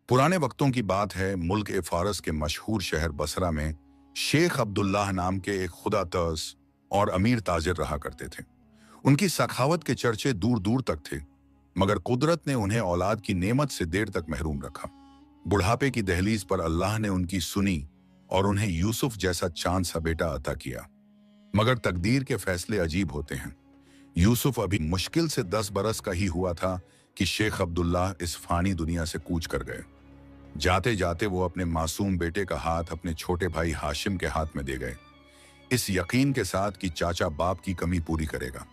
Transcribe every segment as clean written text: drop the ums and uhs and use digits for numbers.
पुराने वक्तों की बात है, मुल्क ए फारस के मशहूर शहर बसरा में शेख अब्दुल्लाह नाम के एक खुदा तर्स और अमीर ताजिर रहा करते थे। उनकी सखावत के चर्चे दूर दूर तक थे, मगर कुदरत ने उन्हें औलाद की नेमत से देर तक महरूम रखा। बुढ़ापे की दहलीज पर अल्लाह ने उनकी सुनी और उन्हें यूसुफ जैसा चांद सा बेटा अता किया। मगर तकदीर के फैसले अजीब होते हैं। यूसुफ अभी मुश्किल से 10 बरस का ही हुआ था कि शेख अब्दुल्लाह इस फानी दुनिया से कूच कर गए। जाते जाते वो अपने मासूम बेटे का हाथ अपने छोटे भाई हाशिम के हाथ में दे गए, इस यकीन के साथ कि चाचा बाप की कमी पूरी करेगा।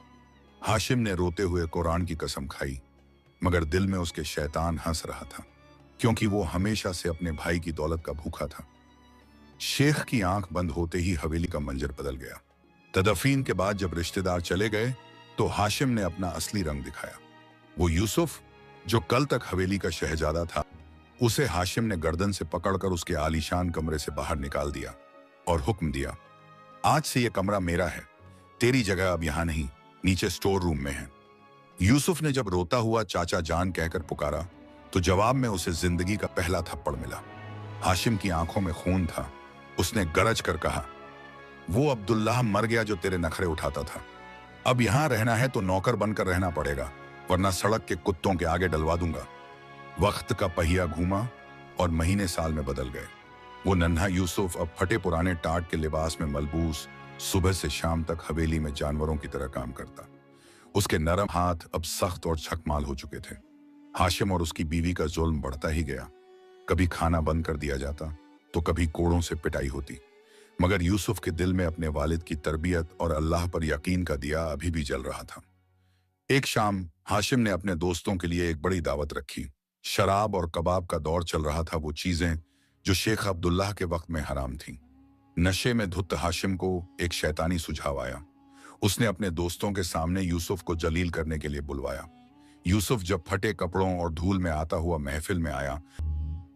हाशिम ने रोते हुए कुरान की कसम खाई, मगर दिल में उसके शैतान हंस रहा था, क्योंकि वो हमेशा से अपने भाई की दौलत का भूखा था। शेख की आंख बंद होते ही हवेली का मंजर बदल गया। तदफीन के बाद जब रिश्तेदार चले गए तो हाशिम ने अपना असली रंग दिखाया। वो यूसुफ जो कल तक हवेली का शहजादा था, उसे हाशिम ने गर्दन से पकड़कर उसके आलीशान कमरे से बाहर निकाल दिया और हुक्म दिया, आज से यह कमरा मेरा है, तेरी जगह अब यहां नहीं, नीचे स्टोर रूम में है। यूसुफ ने जब रोता हुआ चाचा जान कहकर पुकारा तो जवाब में उसे जिंदगी का पहला थप्पड़ मिला। हाशिम की आंखों में खून था। उसने गरज कर कहा, वो अब्दुल्लाह मर गया जो तेरे नखरे उठाता था। अब यहां रहना है तो नौकर बनकर रहना पड़ेगा, वरना सड़क के कुत्तों के आगे डलवा दूंगा। वक्त का पहिया घूमा और महीने साल में बदल गए। वो नन्हा यूसुफ अब फटे पुराने टाट के लिबास में मलबूस सुबह से शाम तक हवेली में जानवरों की तरह काम करता। उसके नरम हाथ अब सख्त और छकमाल हो चुके थे। हाशिम और उसकी बीवी का जुल्म बढ़ता ही गया। कभी खाना बंद कर दिया जाता तो कभी कोड़ों से पिटाई होती, मगर यूसुफ के दिल में अपने वालिद की तरबियत और अल्लाह पर यकीन का दिया अभी भी जल रहा था। एक शाम हाशिम ने अपने दोस्तों के लिए एक बड़ी दावत रखी। शराब और कबाब का दौर चल रहा था, वो चीजें जो शेख अब्दुल्लाह के वक्त में हराम थीं। नशे में धुत हाशिम को एक शैतानी सुझाव आया। उसने अपने दोस्तों के सामने यूसुफ को जलील करने के लिए बुलवाया। यूसुफ जब फटे कपड़ों और धूल में आता हुआ महफिल में आया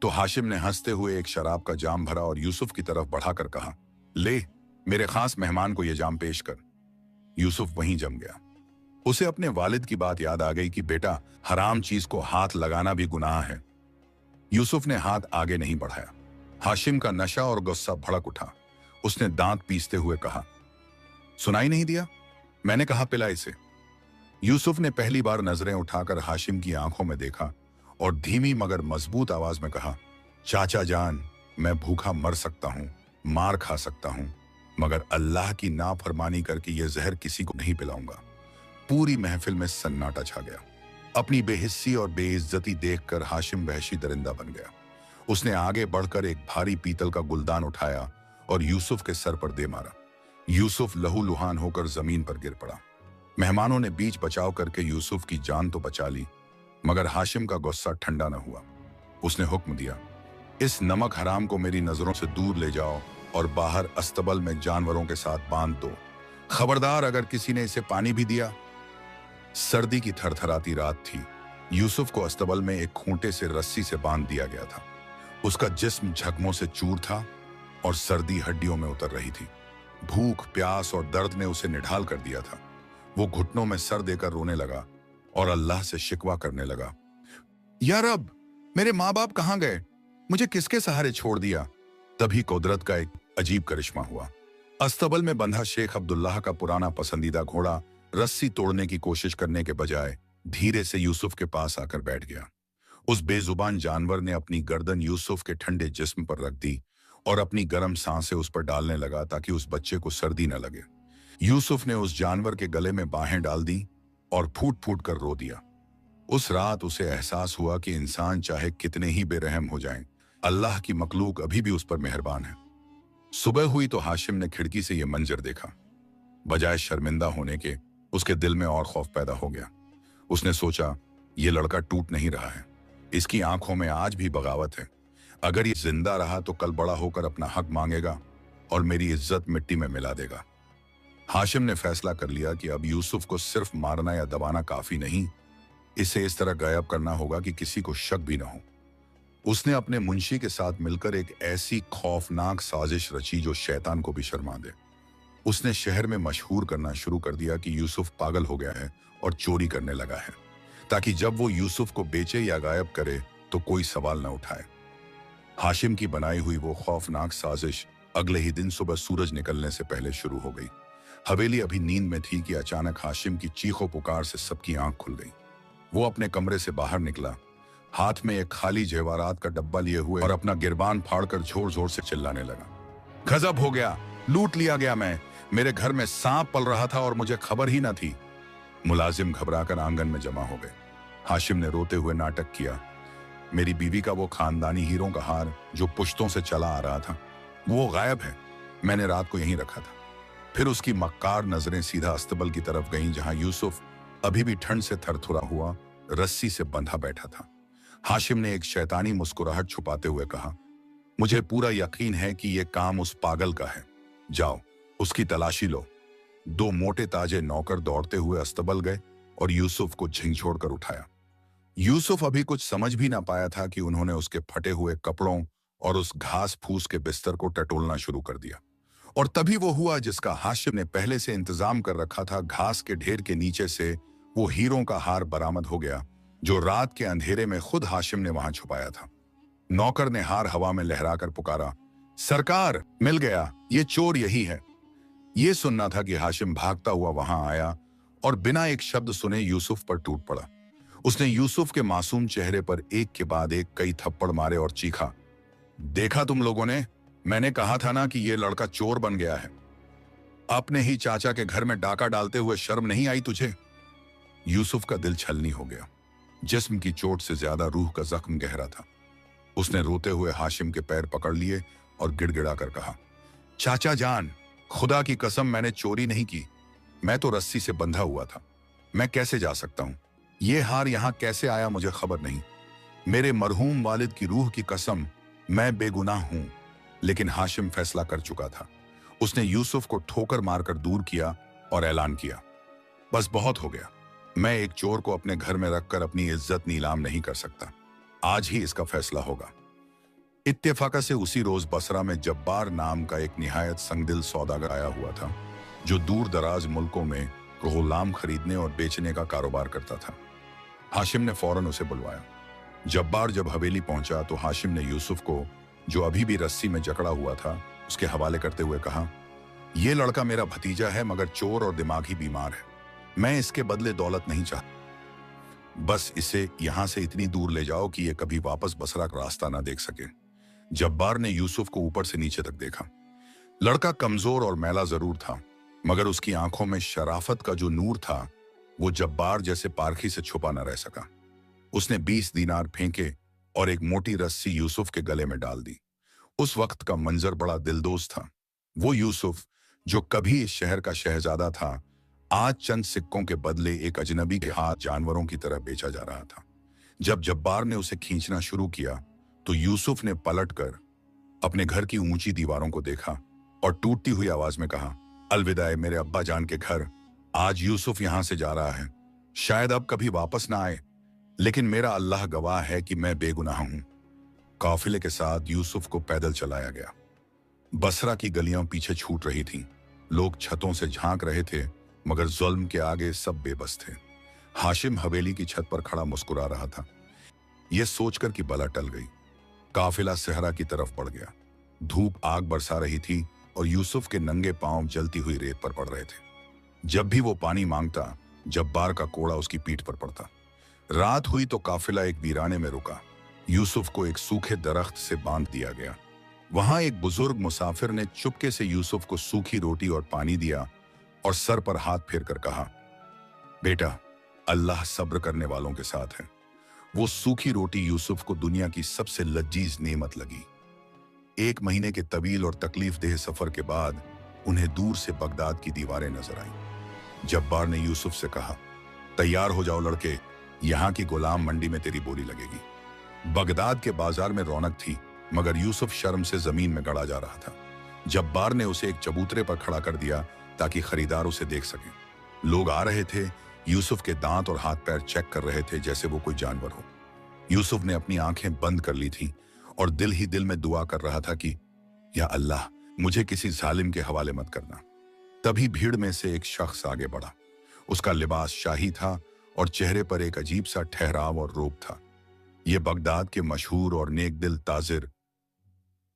तो हाशिम ने हंसते हुए एक शराब का जाम भरा और यूसुफ की तरफ बढ़ाकर कहा, ले, मेरे खास मेहमान को यह जाम पेश कर। यूसुफ वहीं जम गया। उसे अपने वालिद की बात याद आ गई कि बेटा, हराम चीज को हाथ लगाना भी गुनाह है। यूसुफ ने हाथ आगे नहीं बढ़ाया। हाशिम का नशा और गुस्सा भड़क उठा। उसने दांत पीसते हुए कहा, सुनाई नहीं दिया? मैंने कहा पिला इसे। यूसुफ ने पहली बार नजरें उठाकर हाशिम की आंखों में देखा और धीमी मगर मजबूत आवाज में कहा, चाचा जान, मैं भूखा मर सकता हूं, मार खा सकता हूं, मगर अल्लाह की नाफरमानी करके यह जहर किसी को नहीं पिलाऊंगा। पूरी महफिल में सन्नाटा छा गया। अपनी बेहिस्सी और बेइज्जती देखकर हाशिम वहशी दरिंदा बन गया। उसने आगे बढ़कर एक भारी पीतल का गुलदान उठाया और यूसुफ के सर पर दे मारा। यूसुफ लहूलुहान होकर जमीन पर गिर पड़ा। मेहमानों ने बीच बचाव करके यूसुफ की जान तो बचा ली, मगर हाशिम का गुस्सा ठंडा न हुआ। उसने हुक्म दिया, इस नमक हराम को मेरी नजरों से दूर ले जाओ और बाहर अस्तबल में जानवरों के साथ बांध दो। खबरदार, अगर किसी ने इसे पानी भी दिया। सर्दी की थरथराती रात थी। यूसुफ को अस्तबल में एक खूंटे से रस्सी से बांध दिया गया था। उसका जिस्म जख्मों से चूर था और सर्दी हड्डियों में उतर रही थी। भूख, प्यास और दर्द ने उसे निढाल कर दिया था। वो घुटनों में सर देकर रोने लगा और अल्लाह से शिकवा करने लगा, या रब, मेरे माँ बाप कहाँ गए? मुझे किसके सहारे छोड़ दिया? तभी कुदरत का एक अजीब करिश्मा हुआ। अस्तबल में बंधा शेख अब्दुल्लाह का पुराना पसंदीदा घोड़ा रस्सी तोड़ने की कोशिश करने के बजाय धीरे से यूसुफ के पास आकर बैठ गया। उस बेजुबान जानवर ने अपनी गर्दन यूसुफ के ठंडे जिस्म पर रख दी और अपनी गर्म सांसें उस पर डालने लगा ताकि उस बच्चे को सर्दी न लगे। यूसुफ ने उस जानवर के गले में बाहें डाल दी और फूट फूट कर रो दिया। उस रात उसे एहसास हुआ कि इंसान चाहे कितने ही बेरहम हो जाएं, अल्लाह की मखलूक अभी भी उस पर मेहरबान है। सुबह हुई तो हाशिम ने खिड़की से यह मंजर देखा। बजाय शर्मिंदा होने के उसके दिल में और खौफ पैदा हो गया। उसने सोचा, यह लड़का टूट नहीं रहा है, इसकी आंखों में आज भी बगावत है। अगर ये जिंदा रहा तो कल बड़ा होकर अपना हक मांगेगा और मेरी इज्जत मिट्टी में मिला देगा। हाशिम ने फैसला कर लिया कि अब यूसुफ को सिर्फ मारना या दबाना काफी नहीं, इसे इस तरह गायब करना होगा कि किसी को शक भी न हो। उसने अपने मुंशी के साथ मिलकर एक ऐसी खौफनाक साजिश रची जो शैतान को भी शर्मा दे। उसने शहर में मशहूर करना शुरू कर दिया कि यूसुफ पागल हो गया है और चोरी करने लगा है, ताकि जब वो यूसुफ को बेचे या गायब करे तो कोई सवाल न उठाए। हाशिम की बनाई हुई वो खौफनाक साजिश अगले ही दिन सुबह सूरज निकलने से पहले शुरू हो गई। हवेली अभी नींद में थी कि अचानक हाशिम की चीखों पुकार से सबकी आंख खुल गई। वो अपने कमरे से बाहर निकला, हाथ में एक खाली जेवरात का डब्बा लिए हुए, और अपना गिरबान फाड़कर जोर जोर से चिल्लाने लगा, गजब हो गया, लूट लिया गया मैं, मेरे घर में सांप पल रहा था और मुझे खबर ही न थी। मुलाजिम घबराकर आंगन में जमा हो गए। हाशिम ने रोते हुए नाटक किया, मेरी बीवी का वो खानदानी हीरों का हार जो पुश्तों से चला आ रहा था, वो गायब है, मैंने रात को यहीं रखा था। फिर उसकी मक्कार नजरें सीधा अस्तबल की तरफ गईं, जहां यूसुफ अभी भी ठंड से थरथरा हुआ रस्सी से बंधा बैठा था। हाशिम ने एक शैतानी मुस्कुराहट छुपाते हुए कहा, मुझे पूरा यकीन है कि यह काम उस पागल का है, जाओ उसकी तलाशी लो। दो मोटे ताजे नौकर दौड़ते हुए अस्तबल गए और यूसुफ को झिंझोड़ कर उठाया। यूसुफ अभी कुछ समझ भी ना पाया था कि उन्होंने उसके फटे हुए कपड़ों और उस घास फूस के बिस्तर को टटोलना शुरू कर दिया। और तभी वो हुआ जिसका हाशिम ने पहले से इंतजाम कर रखा था। घास के ढेर के नीचे से वो हीरों का हार बरामद हो गया जो रात के अंधेरे में खुद हाशिम ने वहां छुपाया था। नौकर ने हार हवा में लहराकर पुकारा, सरकार, मिल गया, ये चोर यही है। ये सुनना था कि हाशिम भागता हुआ वहां आया और बिना एक शब्द सुने यूसुफ पर टूट पड़ा। उसने यूसुफ के मासूम चेहरे पर एक के बाद एक कई थप्पड़ मारे और चीखा, देखा तुम लोगों ने, मैंने कहा था ना कि ये लड़का चोर बन गया है। अपने ही चाचा के घर में डाका डालते हुए शर्म नहीं आई तुझे? यूसुफ का दिल छलनी हो गया। जिस्म की चोट से ज्यादा रूह का जख्म गहरा था। उसने रोते हुए हाशिम के पैर पकड़ लिए और गिड़गिड़ा कर कहा, चाचा जान, खुदा की कसम मैंने चोरी नहीं की, मैं तो रस्सी से बंधा हुआ था, मैं कैसे जा सकता हूं? ये हार यहां कैसे आया मुझे खबर नहीं। मेरे मरहूम वालिद की रूह की कसम, मैं बेगुनाह हूं। लेकिन हाशिम फैसला कर चुका था। उसने यूसुफ को ठोकर मारकर दूर किया और ऐलान किया, बस बहुत हो गया, मैं एक चोर को अपने घर में रखकर अपनी इज्जत नीलाम नहीं कर सकता। आज ही इसका फैसला होगा। इत्तेफाका से उसी रोज बसरा में जब्बार नाम का एक निहायत संगदिल सौदागर आया हुआ था, जो दूर दराज मुल्कों में गुलाम खरीदने और बेचने का कारोबार करता था। हाशिम ने फौरन उसे बुलवाया। जब्बार जब हवेली पहुंचा तो हाशिम ने यूसुफ को, जो अभी भी रस्सी में जकड़ा हुआ था, उसके हवाले करते हुए कहा, यह लड़का मेरा भतीजा है, मगर चोर और दिमागी बीमार है। मैं इसके बदले दौलत नहीं चाहता। बस इसे यहां से इतनी दूर ले जाओ कि यह कभी वापस बसरा का रास्ता ना देख सके। जब्बार ने यूसुफ को ऊपर से नीचे तक देखा। लड़का कमजोर और मैला जरूर था, मगर उसकी आंखों में शराफत का जो नूर था, वो जब्बार जैसे पारखी से छुपा न रह सका। उसने 20 दीनार फेंके और एक मोटी रस्सी यूसुफ के गले में डाल दी। उस वक्त का मंजर बड़ा दिलदोज था। वो यूसुफ, जो कभी इस शहर का शहजादा था, आज चंद सिक्कों के बदले एक अजनबी के हाथ जानवरों की तरह बेचा जा रहा था। जब जब्बार ने उसे खींचना शुरू किया तो यूसुफ ने पलटकर अपने घर की ऊंची दीवारों को देखा और टूटती हुई आवाज में कहा, अलविदा मेरे अब्बा जान के घर, आज यूसुफ यहां से जा रहा है, शायद अब कभी वापस ना आए, लेकिन मेरा अल्लाह गवाह है कि मैं बेगुनाह हूं। काफिले के साथ यूसुफ को पैदल चलाया गया। बसरा की गलियां पीछे छूट रही थीं। लोग छतों से झांक रहे थे, मगर जुल्म के आगे सब बेबस थे। हाशिम हवेली की छत पर खड़ा मुस्कुरा रहा था। यह सोचकर कि बला टल गई। काफिला सहरा की तरफ बढ़ गया। धूप आग बरसा रही थी और यूसुफ के नंगे पांव जलती हुई रेत पर पड़ रहे थे। जब भी वो पानी मांगता, जब्बार का कोड़ा उसकी पीठ पर पड़ता। रात हुई तो काफिला एक वीराने में रुका। यूसुफ को एक सूखे दरख्त से बांध दिया गया। वहां एक बुजुर्ग मुसाफिर ने चुपके से यूसुफ को सूखी रोटी और पानी दिया और सर पर हाथ फेर कर कहा, बेटा, अल्लाह सब्र करने वालों के साथ है। वो सूखी रोटी यूसुफ को दुनिया की सबसे लजीज नेमत लगी। 1 महीने के तवील और तकलीफ देह सफर के बाद उन्हें दूर से बगदाद की दीवारें नजर आईं। जब्बार ने यूसुफ से कहा, तैयार हो जाओ लड़के, यहाँ की गुलाम मंडी में तेरी बोली लगेगी। बगदाद के बाजार में रौनक थी, मगर यूसुफ शर्म से जमीन में गड़ा जा रहा था। जब्बार ने उसे एक चबूतरे पर खड़ा कर दिया ताकि खरीदार उसे देख सके। लोग आ रहे थे, यूसुफ के दांत और हाथ पैर चेक कर रहे थे जैसे वो कोई जानवर हो। यूसुफ ने अपनी आंखें बंद कर ली थी और दिल ही दिल में दुआ कर रहा था कि या अल्लाह, मुझे किसी जालिम के हवाले मत करना। तभी भीड़ में से एक शख्स आगे बढ़ा। उसका लिबास शाही था और चेहरे पर एक अजीब सा ठहराव और रोब था। ये बगदाद के मशहूर और नेक दिल ताजिर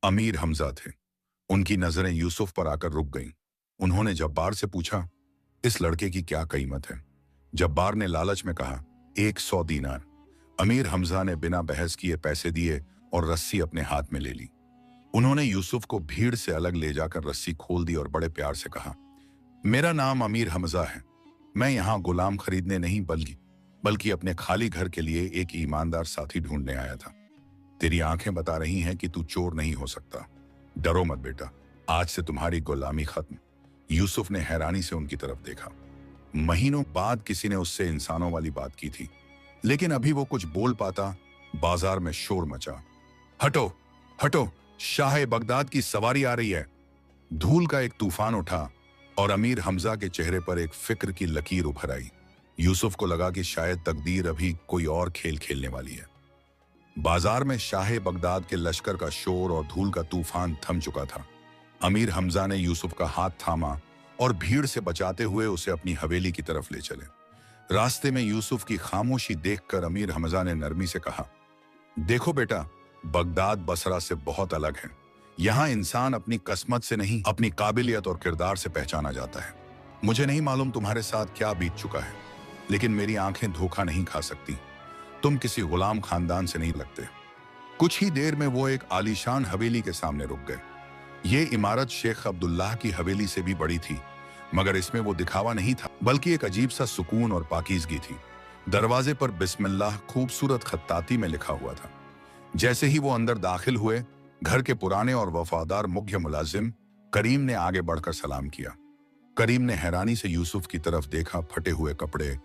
अमीर हमजा थे। उनकी नजरें यूसुफ पर आकर रुक गईं। उन्होंने जब्बार से पूछा, इस लड़के की क्या कीमत है? जब्बार ने लालच में कहा, 100 दीनार। अमीर हमजा ने बिना बहस किए पैसे दिए और रस्सी अपने हाथ में ले ली। उन्होंने यूसुफ को भीड़ से अलग ले जाकर रस्सी खोल दी और बड़े प्यार से कहा, मेरा नाम अमीर हमजा है। मैं यहाँ गुलाम खरीदने नहीं बल्कि अपने खाली घर के लिए एक ईमानदार साथी ढूंढने आया था। तेरी आंखें बता रही हैं कि तू चोर नहीं हो सकता। डरो मत बेटा, आज से तुम्हारी गुलामी खत्म। यूसुफ ने हैरानी से उनकी तरफ देखा। महीनों बाद किसी ने उससे इंसानों वाली बात की थी, लेकिन अभी वो कुछ बोल पाता। बाजार में शोर मचा, हटो हटो, शाह बगदाद की सवारी आ रही है। धूल का एक तूफान उठा और अमीर हमजा के चेहरे पर एक फिक्र की लकीर उभर आई। यूसुफ को लगा कि शायद तकदीर अभी कोई और खेल खेलने वाली है। बाजार में शाह बगदाद के लश्कर का शोर और धूल का तूफान थम चुका था। अमीर हमजा ने यूसुफ का हाथ थामा और भीड़ से बचाते हुए उसे अपनी हवेली की तरफ ले चले। रास्ते में यूसुफ की खामोशी देखकर अमीर हमजा ने नरमी से कहा, देखो बेटा, बगदाद बसरा से बहुत अलग है। यहाँ इंसान अपनी किस्मत से नहीं, अपनी काबिलियत और किरदार से पहचाना जाता है। मुझे नहीं मालूम तुम्हारे साथ क्या बीत चुका है, लेकिन मेरी आंखें धोखा नहीं खा सकती। तुम किसी गुलाम खानदान से नहीं लगते। कुछ ही देर में वो एक आलीशान हवेली के सामने रुक गए। ये इमारत शेख अब्दुल्लाह की हवेली से भी बड़ी थी, मगर इसमें वो दिखावा नहीं था, बल्कि एक अजीब सा सुकून और पाकीज़गी थी। दरवाजे पर बिस्मिल्लाह खूबसूरत खत्ताती में लिखा हुआ था। जैसे ही वो अंदर दाखिल हुए, घर के पुराने और वफादार मुख्य मुलाजिम करीम ने आगे बढ़कर सलाम किया। करीम ने हैरानी से यूसुफ की तरफ देखा। फटे हुए कपड़े,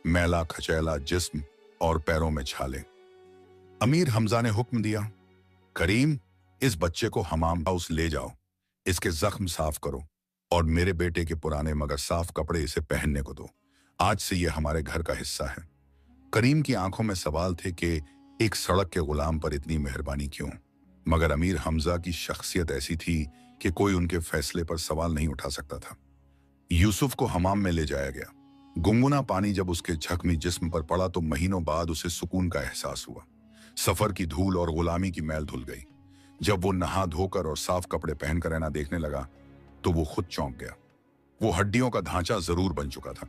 मैला खचैला जिस्म और पैरों में छाले। अमीर हमजा ने हुक्म दिया, करीम, इस बच्चे को हमाम हाउस ले जाओ, इसके जख्म साफ करो और मेरे बेटे के पुराने मगर साफ कपड़े इसे पहनने को दो। आज से ये हमारे घर का हिस्सा है। करीम की आंखों में सवाल थे कि एक सड़क के गुलाम पर इतनी मेहरबानी क्यों, मगर अमीर हमजा की शख्सियत ऐसी थी कि कोई उनके फैसले पर सवाल नहीं उठा सकता था। यूसुफ को हमाम में ले जाया गया। गुनगुना पानी जब उसके जख्मी जिस्म पर पड़ा तो महीनों बाद उसे सुकून का एहसास हुआ। सफर की धूल और गुलामी की मैल धुल गई। जब वो नहा धोकर और साफ कपड़े पहनकर रहना देखने लगा तो वो खुद चौंक गया। वो हड्डियों का ढांचा जरूर बन चुका था,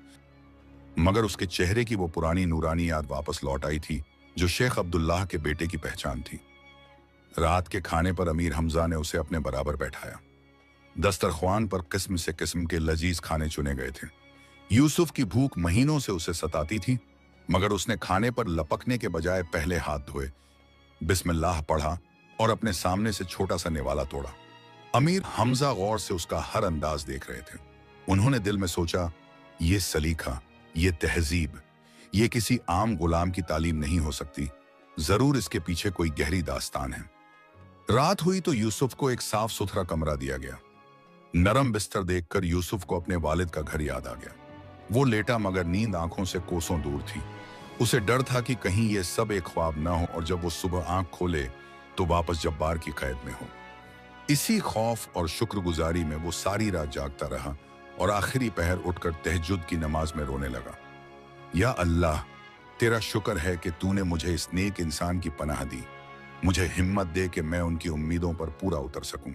मगर उसके चेहरे की वो पुरानी नूरानी याद वापस लौट आई थी जो शेख अब्दुल्लाह के बेटे की पहचान थी। रात के खाने पर अमीर हमजा ने उसे अपने बराबर बैठाया। दस्तरख्वान पर किस्म से किस्म के लजीज खाने चुने गए थे। यूसुफ की भूख महीनों से उसे सताती थी, मगर उसने खाने पर लपकने के बजाय पहले हाथ धोए, बिस्मिल्लाह पढ़ा और अपने सामने से छोटा सा निवाला तोड़ा। अमीर हमजा गौर से उसका हर अंदाज देख रहे थे। उन्होंने दिल में सोचा, ये सलीका, ये तहजीब, ये किसी आम गुलाम की तालीम नहीं हो सकती। जरूर इसके पीछे कोई गहरी दास्तान है। रात हुई तो यूसुफ को एक साफ सुथरा कमरा दिया गया। नरम बिस्तर देखकर यूसुफ को अपने वालिद का घर याद आ गया। वो लेटा, मगर नींद आंखों से कोसों दूर थी। उसे डर था कि कहीं ये सब एक ख्वाब न हो और जब वो सुबह आंख खोले तो वापस जब्बार की कैद में हो। इसी खौफ और शुक्रगुजारी में वो सारी रात जागता रहा और आखिरी पहर उठकर तहज्जुद की नमाज में रोने लगा। या अल्लाह, तेरा शुक्र है कि तूने मुझे इस नेक इंसान की पनाह दी। मुझे हिम्मत दे कि मैं उनकी उम्मीदों पर पूरा उतर सकूं।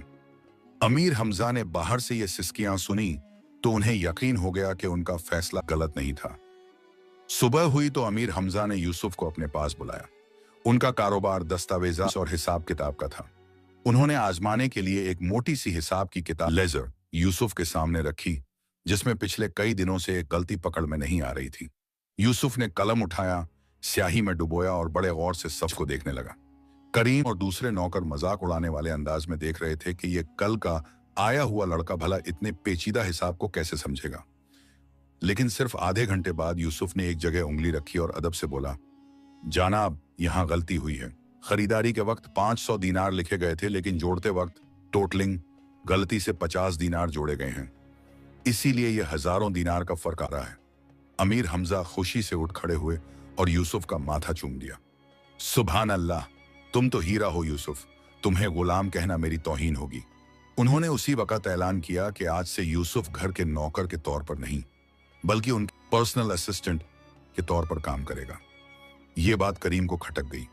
अमीर हमजा ने बाहर से ये सिसकियां सुनी तो उन्हें यकीन हो गया कि उनका फैसला गलत नहीं था। सुबह हुई तो अमीर हमजा ने यूसुफ को अपने पास बुलाया। उनका कारोबार दस्तावेजात और हिसाब किताब का था। उन्होंने आजमाने के लिए एक मोटी सी हिसाब की किताब लेजर यूसुफ के सामने रखी, जिसमें पिछले कई दिनों से एक गलती पकड़ में नहीं आ रही थी। यूसुफ ने कलम उठाया, स्याही में डुबोया और बड़े गौर से सब को देखने लगा। करीम और दूसरे नौकर मजाक उड़ाने वाले अंदाज में देख रहे थे कि ये कल का आया हुआ लड़का भला इतने पेचीदा हिसाब को कैसे समझेगा। लेकिन सिर्फ आधे घंटे बाद यूसुफ ने एक जगह उंगली रखी और अदब से बोला, जनाब, यहाँ गलती हुई है। खरीदारी के वक्त 500 दीनार लिखे गए थे, लेकिन जोड़ते वक्त टोटलिंग गलती से 50 दीनार जोड़े गए हैं, इसीलिए यह हजारों दीनार का फर्क आ रहा है। अमीर हमजा खुशी से उठ खड़े हुए और यूसुफ का माथा चूम दिया। सुभान अल्लाह, तुम तो हीरा हो यूसुफ, तुम्हें गुलाम कहना मेरी तौहीन होगी। उन्होंने उसी वक्त ऐलान किया कि आज से यूसुफ घर के नौकर के तौर पर नहीं, बल्कि उनके पर्सनल असिस्टेंट के तौर पर काम करेगा। ये बात करीम को खटक गई।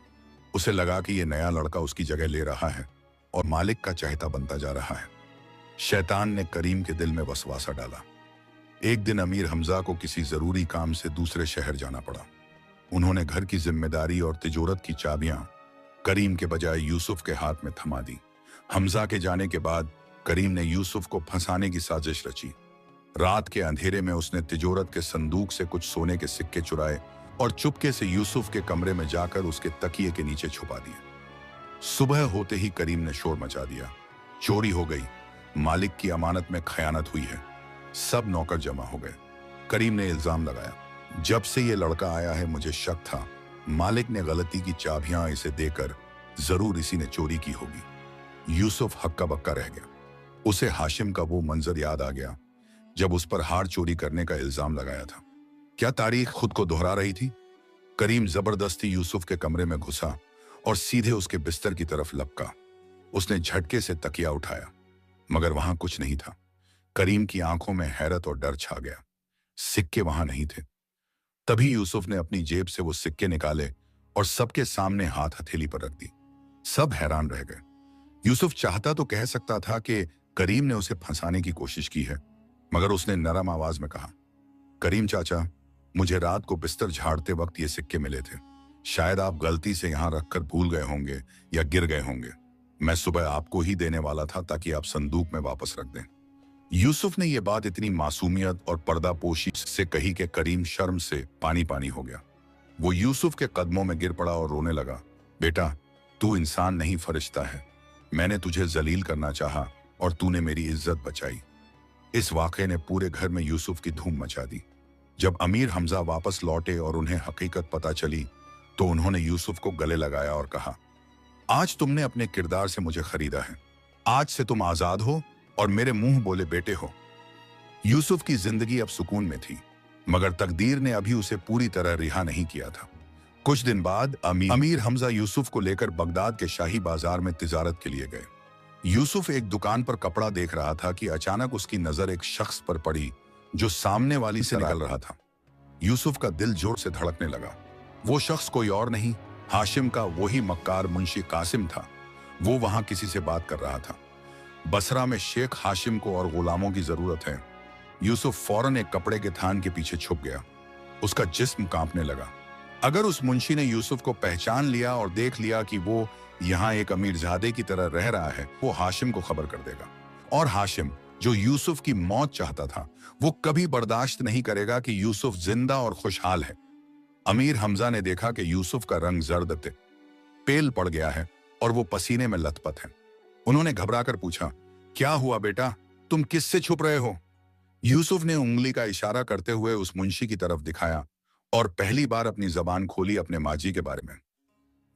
उसे लगा कि ये नया लड़का उसकी जगह ले रहा है और मालिक का चहेता बनता जा रहा है। शैतान ने करीम के दिल में वसवासा डाला। एक दिन अमीर हमजा को किसी जरूरी काम से दूसरे शहर जाना पड़ा। उन्होंने घर की जिम्मेदारी और तिजोरत की चाबियां करीम के बजाय यूसुफ के हाथ में थमा दी। हमजा के जाने के बाद करीम ने यूसुफ को फंसाने की साजिश रची। रात के अंधेरे में उसने तिजोरत के संदूक से कुछ सोने के सिक्के चुराए और चुपके से यूसुफ के कमरे में जाकर उसके तकिए के नीचे छुपा दिए। सुबह होते ही करीम ने शोर मचा दिया। चोरी हो गई, मालिक की अमानत में खयानत हुई है। सब नौकर जमा हो गए। करीम ने इल्जाम लगाया, जब से ये लड़का आया है मुझे शक था मालिक ने गलती की चाबियां इसे देकर जरूर इसी ने चोरी की होगी। यूसुफ हक्का बक्का रह गया। उसे हाशिम का वो मंजर याद आ गया जब उस पर हार चोरी करने का इल्जाम लगाया था। क्या तारीख खुद को दोहरा रही थी? करीम जबरदस्ती यूसुफ के कमरे में घुसा और सीधे उसके बिस्तर की तरफ लपका। उसने झटके से तकिया उठाया, मगर वहां कुछ नहीं था। करीम की आंखों में हैरत और डर छा गया। सिक्के वहां नहीं थे। तभी यूसुफ ने अपनी जेब से वो सिक्के निकाले और सबके सामने हाथ हथेली पर रख दी। सब हैरान रह गए। यूसुफ चाहता तो कह सकता था कि करीम ने उसे फंसाने की कोशिश की है, मगर उसने नरम आवाज में कहा, करीम चाचा, मुझे रात को बिस्तर झाड़ते वक्त ये सिक्के मिले थे। शायद आप गलती से यहां रखकर भूल गए होंगे या गिर गए होंगे। मैं सुबह आपको ही देने वाला था ताकि आप संदूक में वापस रख दें। यूसुफ ने यह बात इतनी मासूमियत और पर्दापोशी से कही कि करीम शर्म से पानी पानी हो गया। वो यूसुफ के कदमों में गिर पड़ा और रोने लगा। बेटा, तू इंसान नहीं फरिश्ता है। मैंने तुझे जलील करना चाहा और तूने मेरी इज्जत बचाई। इस वाक़े ने पूरे घर में यूसुफ की धूम मचा दी। जब अमीर हमजा वापस लौटे और उन्हें हकीकत पता चली तो उन्होंने यूसुफ को गले लगाया और कहा, आज तुमने अपने किरदार से मुझे खरीदा है। आज से तुम आजाद हो और मेरे मुंह बोले बेटे हो। यूसुफ की जिंदगी अब सुकून में थी, मगर तकदीर ने अभी उसे पूरी तरह रिहा नहीं किया था। कुछ दिन बाद अमीर हमजा यूसुफ को लेकर बगदाद के शाही बाजार में तिजारत के लिए गए। यूसुफ एक दुकान पर कपड़ा देख रहा था कि अचानक उसकी नजर एक शख्स पर पड़ी जो सामने वाली से निकल रहा था। यूसुफ का दिल जोर से धड़कने लगा। वो शख्स कोई और नहीं, हाशिम का वही मक्कार मुंशी कासिम था। वो वहां किसी से बात कर रहा था। बसरा में शेख हाशिम को और गुलामों की जरूरत है। यूसुफ फौरन एक कपड़े के थान के पीछे छुप गया। उसका जिस्म कांपने लगा। अगर उस मुंशी ने यूसुफ को पहचान लिया और देख लिया कि वो यहाँ एक अमीरजादे की तरह रह रहा है, वो हाशिम को खबर कर देगा। और हाशिम, जो यूसुफ की मौत चाहता था, वो कभी बर्दाश्त नहीं करेगा कि यूसुफ जिंदा और खुशहाल है। अमीर हमजा ने देखा कि यूसुफ का रंग जर्द पेल पड़ गया है और वो पसीने में लथपथ है। उन्होंने घबराकर पूछा, क्या हुआ बेटा, तुम किससे छुप रहे हो? यूसुफ ने उंगली का इशारा करते हुए उस मुंशी की तरफ दिखाया और पहली बार अपनी जबान खोली अपने माजी के बारे में।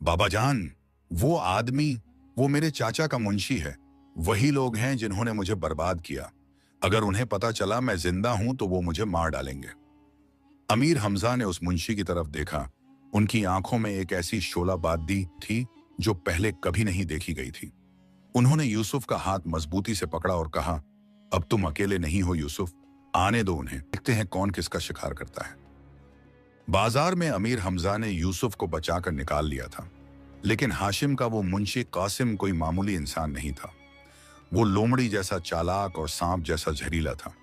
बाबा जान, वो आदमी, वो मेरे चाचा का मुंशी है। वही लोग हैं जिन्होंने मुझे बर्बाद किया। अगर उन्हें पता चला मैं जिंदा हूं तो वो मुझे मार डालेंगे। अमीर हमजा ने उस मुंशी की तरफ देखा। उनकी आंखों में एक ऐसी शोलाबादी थी जो पहले कभी नहीं देखी गई थी। उन्होंने यूसुफ का हाथ मजबूती से पकड़ा और कहा, अब तुम अकेले नहीं हो यूसुफ, आने दो उन्हें, देखते हैं कौन किसका शिकार करता है। बाजार में अमीर हमजा ने यूसुफ को बचाकर निकाल लिया था, लेकिन हाशिम का वो मुंशी कासिम कोई मामूली इंसान नहीं था। वो लोमड़ी जैसा चालाक और सांप जैसा जहरीला था।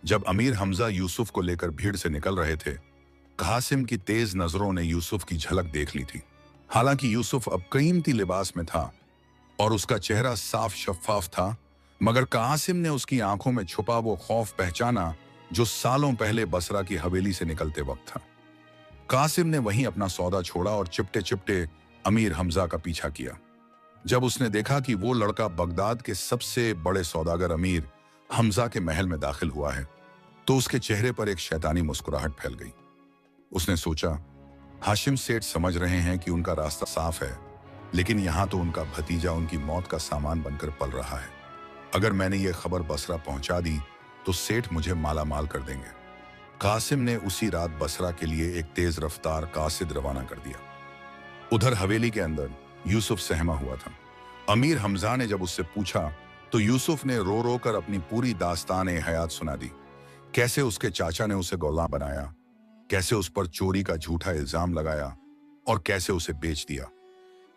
जब अमीर हमजा यूसुफ को लेकर भीड़ से निकल रहे थे, कासिम की तेज नजरों ने यूसुफ की झलक देख ली थी। हालांकि यूसुफ अब कीमती लिबास में था और उसका चेहरा साफ शफाफ था, मगर कासिम ने उसकी आंखों में छुपा वो खौफ पहचाना जो सालों पहले बसरा की हवेली से निकलते वक्त था। कासिम ने वहीं अपना सौदा छोड़ा और चिपटे चिपटे अमीर हमजा का पीछा किया। जब उसने देखा कि वो लड़का बगदाद के सबसे बड़े सौदागर अमीर हमजा के महल में दाखिल हुआ है, तो उसके चेहरे पर एक शैतानी मुस्कुराहट फैल गई। उसने सोचा, हाशिम सेठ समझ रहे हैं कि उनका रास्ता साफ है, लेकिन यहां तो उनका भतीजा उनकी मौत का सामान बनकर पल रहा है। अगर मैंने ये खबर बसरा पहुंचा दी तो सेठ मुझे माला माल कर देंगे। कासिम ने उसी रात बसरा के लिए एक तेज रफ्तार कासिद रवाना कर दिया। उधर हवेली के अंदर यूसुफ सहमा हुआ था। अमीर हमजा ने जब उससे पूछा तो यूसुफ ने रो रो कर अपनी पूरी दास्तान हयात सुना दी। कैसे उसके चाचा ने उसे गुलाम बनाया, कैसे उस पर चोरी का झूठा इल्जाम लगाया और कैसे उसे बेच दिया।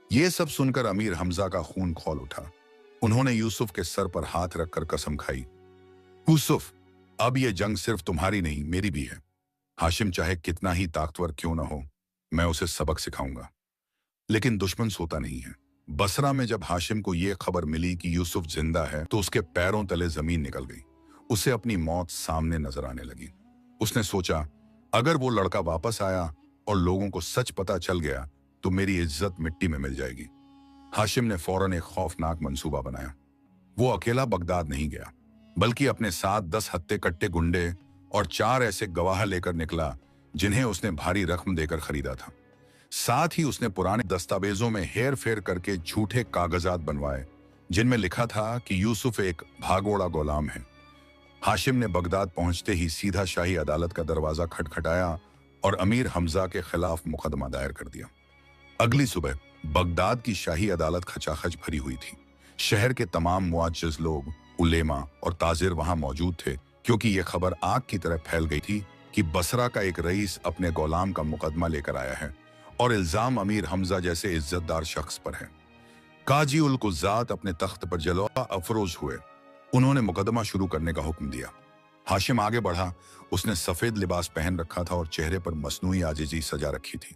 ये सब सुनकर अमीर हमजा का खून खौल उठा। उन्होंने यूसुफ के सर पर हाथ रखकर कसम खाई, यूसुफ, अब यह जंग सिर्फ तुम्हारी नहीं मेरी भी है। हाशिम चाहे कितना ही ताकतवर क्यों ना हो, मैं उसे सबक सिखाऊंगा। लेकिन दुश्मन सोता नहीं है। बसरा में जब हाशिम को यह खबर मिली कि यूसुफ जिंदा है तो उसके पैरों तले जमीन निकल गई। उसे अपनी मौत सामने नजर आने लगी। उसने सोचा, अगर वो लड़का वापस आया और लोगों को सच पता चल गया तो मेरी इज्जत मिट्टी में मिल जाएगी। हाशिम ने फौरन एक खौफनाक मंसूबा बनाया। वो अकेला बगदाद नहीं गया, बल्कि अपने साथ 10 हत्ते कट्टे गुंडे और 4 ऐसे गवाह लेकर निकला जिन्हें उसने भारी रकम देकर खरीदा था। साथ ही उसने पुराने दस्तावेजों में हेर फेर करके झूठे कागजात बनवाए जिनमें लिखा था कि यूसुफ एक भागोड़ा गुलाम है। हाशिम ने बगदाद पहुंचते ही सीधा शाही अदालत का दरवाजा खटखटाया और अमीर हमजा के खिलाफ मुकदमा दायर कर दिया। अगली सुबह बगदाद की शाही अदालत खचाखच भरी हुई थी। शहर के तमाम मुआज्जिज लोग, उलेमा और ताजिर वहां मौजूद थे, क्योंकि यह खबर आग की तरह फैल गई थी कि बसरा का एक रईस अपने गुलाम का मुकदमा लेकर आया है और इल्जाम अमीर हमजा जैसे इज्जतदार शख्स पर है। काजी उल कुज़्ज़ात अपने तख्त पर जलवा अफरोज हुए। उन्होंने मुकदमा शुरू करने का हुक्म दिया। हाशिम आगे बढ़ा। उसने सफेद लिबास पहन रखा था और चेहरे पर मसनूई आजिज़ी सजा रखी थी।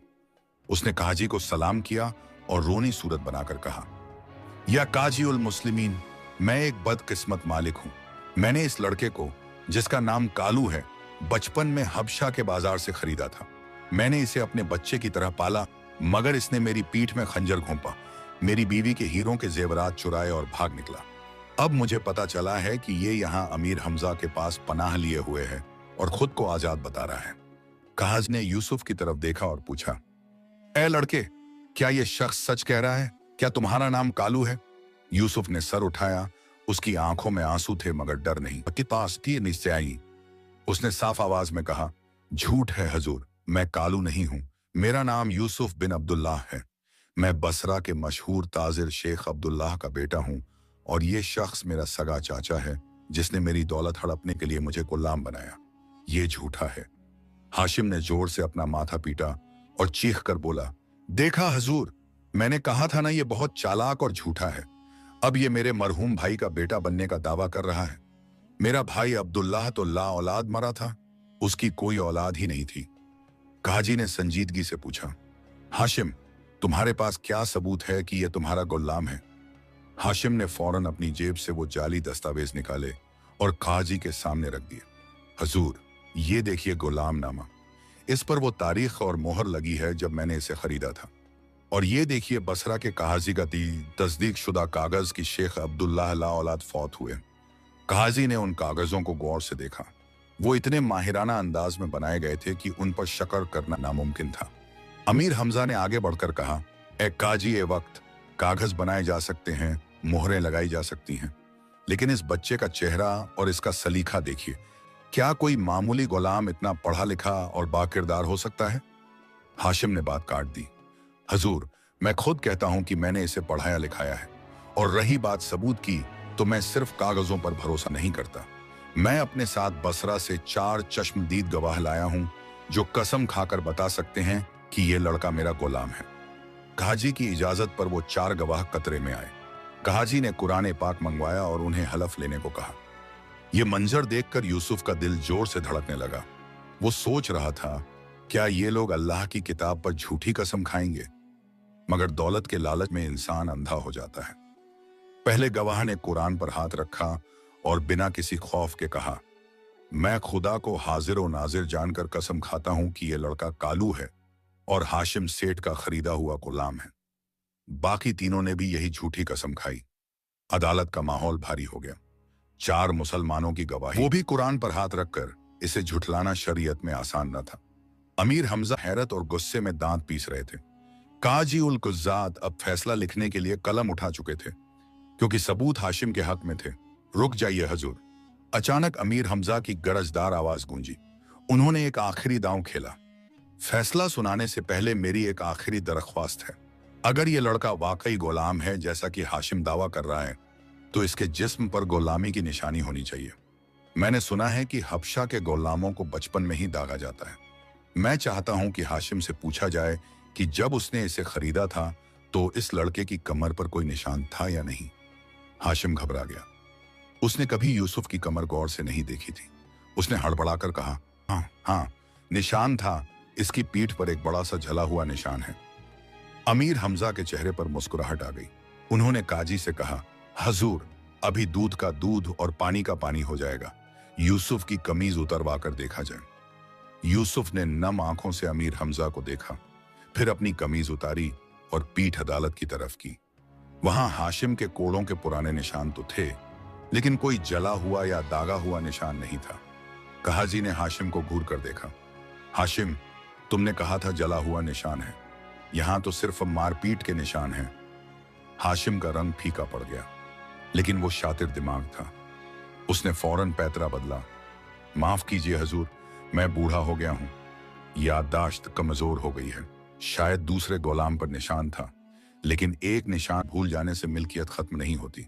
उसने काजी को सलाम किया और रोनी सूरत बनाकर कहा, या काजी उल मुस्लिमीन, मैं एक बदकिस्मत मालिक हूं। मैंने इस लड़के को, जिसका नाम कालू है, बचपन में हबशा के बाजार से खरीदा था। मैंने इसे अपने बच्चे की तरह पाला, मगर इसने मेरी पीठ में खंजर घोंपा, मेरी बीवी के हीरों के जेवरात चुराए और भाग निकला। अब मुझे पता चला है कि ये यहाँ अमीर हमजा के पास पनाह लिए हुए है और खुद को आजाद बता रहा है। काज ने यूसुफ की तरफ देखा और पूछा, ए लड़के, क्या ये शख्स सच कह रहा है? क्या तुम्हारा नाम कालू है? यूसुफ ने सर उठाया। उसकी आंखों में आंसू थे मगर डर नहीं। निश्चय, उसने साफ आवाज में कहा, झूठ है हजूर, मैं कालू नहीं हूं। मेरा नाम यूसुफ बिन अब्दुल्लाह है। मैं बसरा के मशहूर ताजिर शेख अब्दुल्लाह का बेटा हूं और ये शख्स मेरा सगा चाचा है जिसने मेरी दौलत हड़पने के लिए मुझे गुलाम बनाया। ये झूठा है। हाशिम ने जोर से अपना माथा पीटा और चीख कर बोला, देखा हजूर, मैंने कहा था ना, ये बहुत चालाक और झूठा है। अब ये मेरे मरहूम भाई का बेटा बनने का दावा कर रहा है। मेरा भाई अब्दुल्लाह तो ला औलाद मरा था, उसकी कोई औलाद ही नहीं थी। काजी ने संजीदगी से पूछा, हाशिम, तुम्हारे पास क्या सबूत है कि यह तुम्हारा गुलाम है? हाशिम ने फौरन अपनी जेब से वो जाली दस्तावेज निकाले और काजी के सामने रख दिए। हजूर, ये देखिए गुलामनामा। इस पर वो तारीख और मोहर लगी है जब मैंने इसे खरीदा था। और ये देखिए बसरा के काजी का तस्दीक शुदा कागज की शेख अब्दुल्लाह ला औलाद फौत हुए। काजी ने उन कागजों को गौर से देखा। वो इतने माहिराना अंदाज में बनाए गए थे कि उन पर शक करना नामुमकिन था। अमीर हमजा ने आगे बढ़कर कहा, ए काजी, ए वक्त कागज बनाए जा सकते हैं, मोहरें लगाई जा सकती हैं, लेकिन इस बच्चे का चेहरा और इसका सलीखा देखिए। क्या कोई मामूली गुलाम इतना पढ़ा लिखा और बाकिरदार हो सकता है? हाशिम ने बात काट दी, हजूर, मैं खुद कहता हूं कि मैंने इसे पढ़ाया लिखाया है, और रही बात सबूत की तो मैं सिर्फ कागजों पर भरोसा नहीं करता। मैं अपने साथ बसरा से 4 चश्मदीद गवाह लाया हूं जो कसम खाकर बता सकते हैं कि यह लड़का मेरा गुलाम है। काजी की इजाजत पर वो 4 गवाह कतरे में आए। काजी ने कुरान पाक मंगवाया और उन्हें हलफ लेने को कहा। यह मंजर देखकर यूसुफ का दिल जोर से धड़कने लगा। वो सोच रहा था, क्या ये लोग अल्लाह की किताब पर झूठी कसम खाएंगे? मगर दौलत के लालच में इंसान अंधा हो जाता है। पहले गवाह ने कुरान पर हाथ रखा और बिना किसी खौफ के कहा, मैं खुदा को हाजिर और नाजिर जानकर कसम खाता हूं कि यह लड़का कालू है और हाशिम सेठ का खरीदा हुआ गुलाम है। बाकी तीनों ने भी यही झूठी कसम खाई। अदालत का माहौल भारी हो गया। 4 मुसलमानों की गवाही, वो भी कुरान पर हाथ रखकर। इसे झुठलाना शरीयत में आसान न था। अमीर हमजा हैरत और गुस्से में दांत पीस रहे थे। काजी उल कुज़्ज़ात अब फैसला लिखने के लिए कलम उठा चुके थे, क्योंकि सबूत हाशिम के हक में थे। रुक जाइए हजूर, अचानक अमीर हमजा की गरजदार आवाज गूंजी। उन्होंने एक आखिरी दांव खेला। फैसला सुनाने से पहले मेरी एक आखिरी दरख्वास्त है। अगर ये लड़का वाकई गुलाम है जैसा कि हाशिम दावा कर रहा है, तो इसके जिस्म पर गुलामी की निशानी होनी चाहिए। मैंने सुना है कि हबशा के गुलामों को बचपन में ही दागा जाता है। मैं चाहता हूं कि हाशिम से पूछा जाए कि जब उसने इसे खरीदा था तो इस लड़के की कमर पर कोई निशान था या नहीं? हाशिम घबरा गया। उसने कभी यूसुफ की कमर गौर से नहीं देखी थी। उसने हड़बड़ाकर कहा, हाँ हाँ, निशान था। इसकी पीठ पर एक बड़ा सा जला हुआ निशान है। अमीर हमजा के चेहरे पर मुस्कुराहट आ गई। उन्होंने काजी से कहा, हजूर, अभी दूध का दूध और पानी का पानी हो जाएगा। यूसुफ की कमीज उतरवा कर देखा जाए। यूसुफ ने नम आंखों से अमीर हमजा को देखा, फिर अपनी कमीज उतारी और पीठ अदालत की तरफ की। वहां हाशिम के कोड़ों के पुराने निशान तो थे, लेकिन कोई जला हुआ या दागा हुआ निशान नहीं था। काजी ने हाशिम को घूर कर देखा। हाशिम, तुमने कहा था जला हुआ निशान है, यहां तो सिर्फ मारपीट के निशान हैं। हाशिम का रंग फीका पड़ गया, लेकिन वो शातिर दिमाग था। उसने फौरन पैतरा बदला। माफ कीजिए हजूर, मैं बूढ़ा हो गया हूं, याददाश्त कमजोर हो गई है। शायद दूसरे गुलाम पर निशान था, लेकिन एक निशान भूल जाने से मिल्कियत खत्म नहीं होती।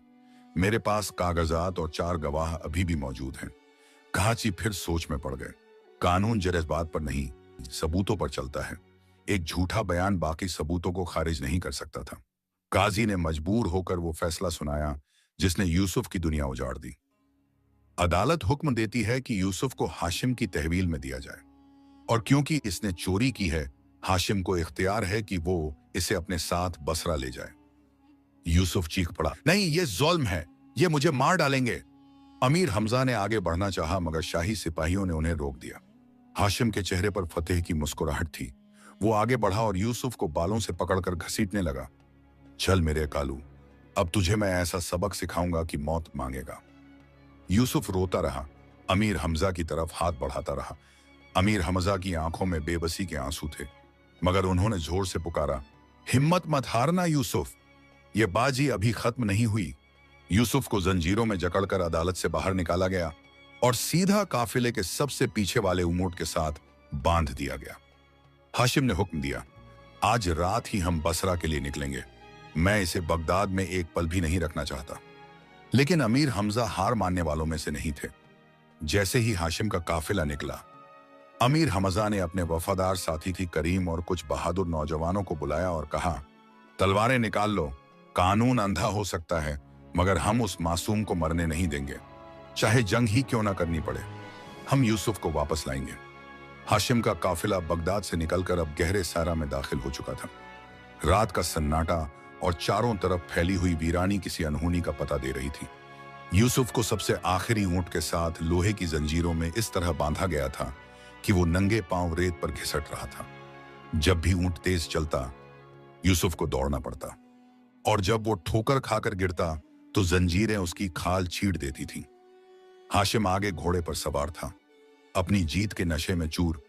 मेरे पास कागजात और 4 गवाह अभी भी मौजूद हैं। काजी फिर सोच में पड़ गए। कानून जज्बात पर नहीं, सबूतों पर चलता है। एक झूठा बयान बाकी सबूतों को खारिज नहीं कर सकता था। काजी ने मजबूर होकर वो फैसला सुनाया जिसने यूसुफ की दुनिया उजाड़ दी। अदालत हुक्म देती है कि यूसुफ को हाशिम की तहवील में दिया जाए, और क्योंकि इसने चोरी की है, हाशिम को इख्तियार है कि वो इसे अपने साथ बसरा ले जाए। यूसुफ चीख पड़ा, नहीं, ये जुल्म है, ये मुझे मार डालेंगे। अमीर हमजा ने आगे बढ़ना चाहा, मगर शाही सिपाहियों ने उन्हें रोक दिया। हाशिम के चेहरे पर फतेह की मुस्कुराहट थी। वो आगे बढ़ा और यूसुफ को बालों से पकड़कर घसीटने लगा। चल मेरे कालू, अब तुझे मैं ऐसा सबक सिखाऊंगा कि मौत मांगेगा। यूसुफ रोता रहा, अमीर हमजा की तरफ हाथ बढ़ाता रहा। अमीर हमजा की आंखों में बेबसी के आंसू थे, मगर उन्होंने जोर से पुकारा, हिम्मत मत हारना यूसुफ, ये बाजी अभी खत्म नहीं हुई। यूसुफ को जंजीरों में जकड़कर अदालत से बाहर निकाला गया और सीधा काफिले के सबसे पीछे वाले ऊंट के साथ बांध दिया गया। हाशिम ने हुक्म दिया, आज रात ही हम बसरा के लिए निकलेंगे। मैं इसे बगदाद में एक पल भी नहीं रखना चाहता। लेकिन अमीर हमजा हार मानने वालों में से नहीं थे। जैसे ही हाशिम का काफिला निकला, अमीर हमजा ने अपने वफादार साथी थी करीम और कुछ बहादुर नौजवानों को बुलाया और कहा, तलवारें निकाल लो। कानून अंधा हो सकता है, मगर हम उस मासूम को मरने नहीं देंगे, चाहे जंग ही क्यों ना करनी पड़े। हम यूसुफ को वापस लाएंगे। हाशिम का काफिला बगदाद से निकलकर अब गहरे सहरा में दाखिल हो चुका था। रात का सन्नाटा और चारों तरफ फैली हुई वीरानी किसी अनहोनी का पता दे रही थी। यूसुफ को सबसे आखिरी ऊंट के साथ लोहे की जंजीरों में इस तरह बांधा गया था कि वो नंगे पांव रेत पर घिसट रहा था। जब भी ऊंट तेज चलता, यूसुफ को दौड़ना पड़ता, और जब वो ठोकर खाकर गिरता तो जंजीरें उसकी खाल छीड़ देती थीं। हाशिम आगे घोड़े पर सवार था, अपनी जीत के नशे में चूर।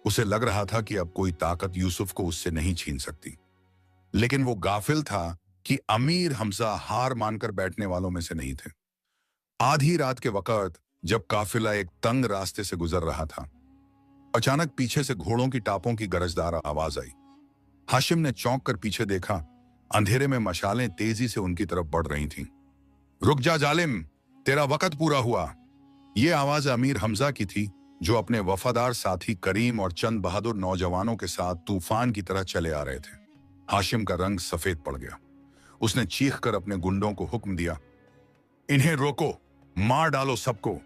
उसे लग रहा था कि अब कोई ताकत यूसुफ को उससे नहीं छीन सकती। लेकिन वो गाफिल था कि अमीर हमजा हार मानकर बैठने वालों में से नहीं थे। आधी रात के वक्त जब काफिला एक तंग रास्ते से गुजर रहा था, अचानक पीछे से घोड़ों की टापों की गरजदार आवाज आई। हाशिम ने चौंक कर पीछे देखा। अंधेरे में मशालें तेजी से उनकी तरफ बढ़ रही थीं। रुक जा जालिम, तेरा वक्त पूरा हुआ। ये आवाज अमीर हमजा की थी, जो अपने वफादार साथी करीम और चंद बहादुर नौजवानों के साथ तूफान की तरह चले आ रहे थे। हाशिम का रंग सफेद पड़ गया। उसने चीख कर अपने गुंडों को हुक्म दिया, इन्हें रोको, मार डालो सबको।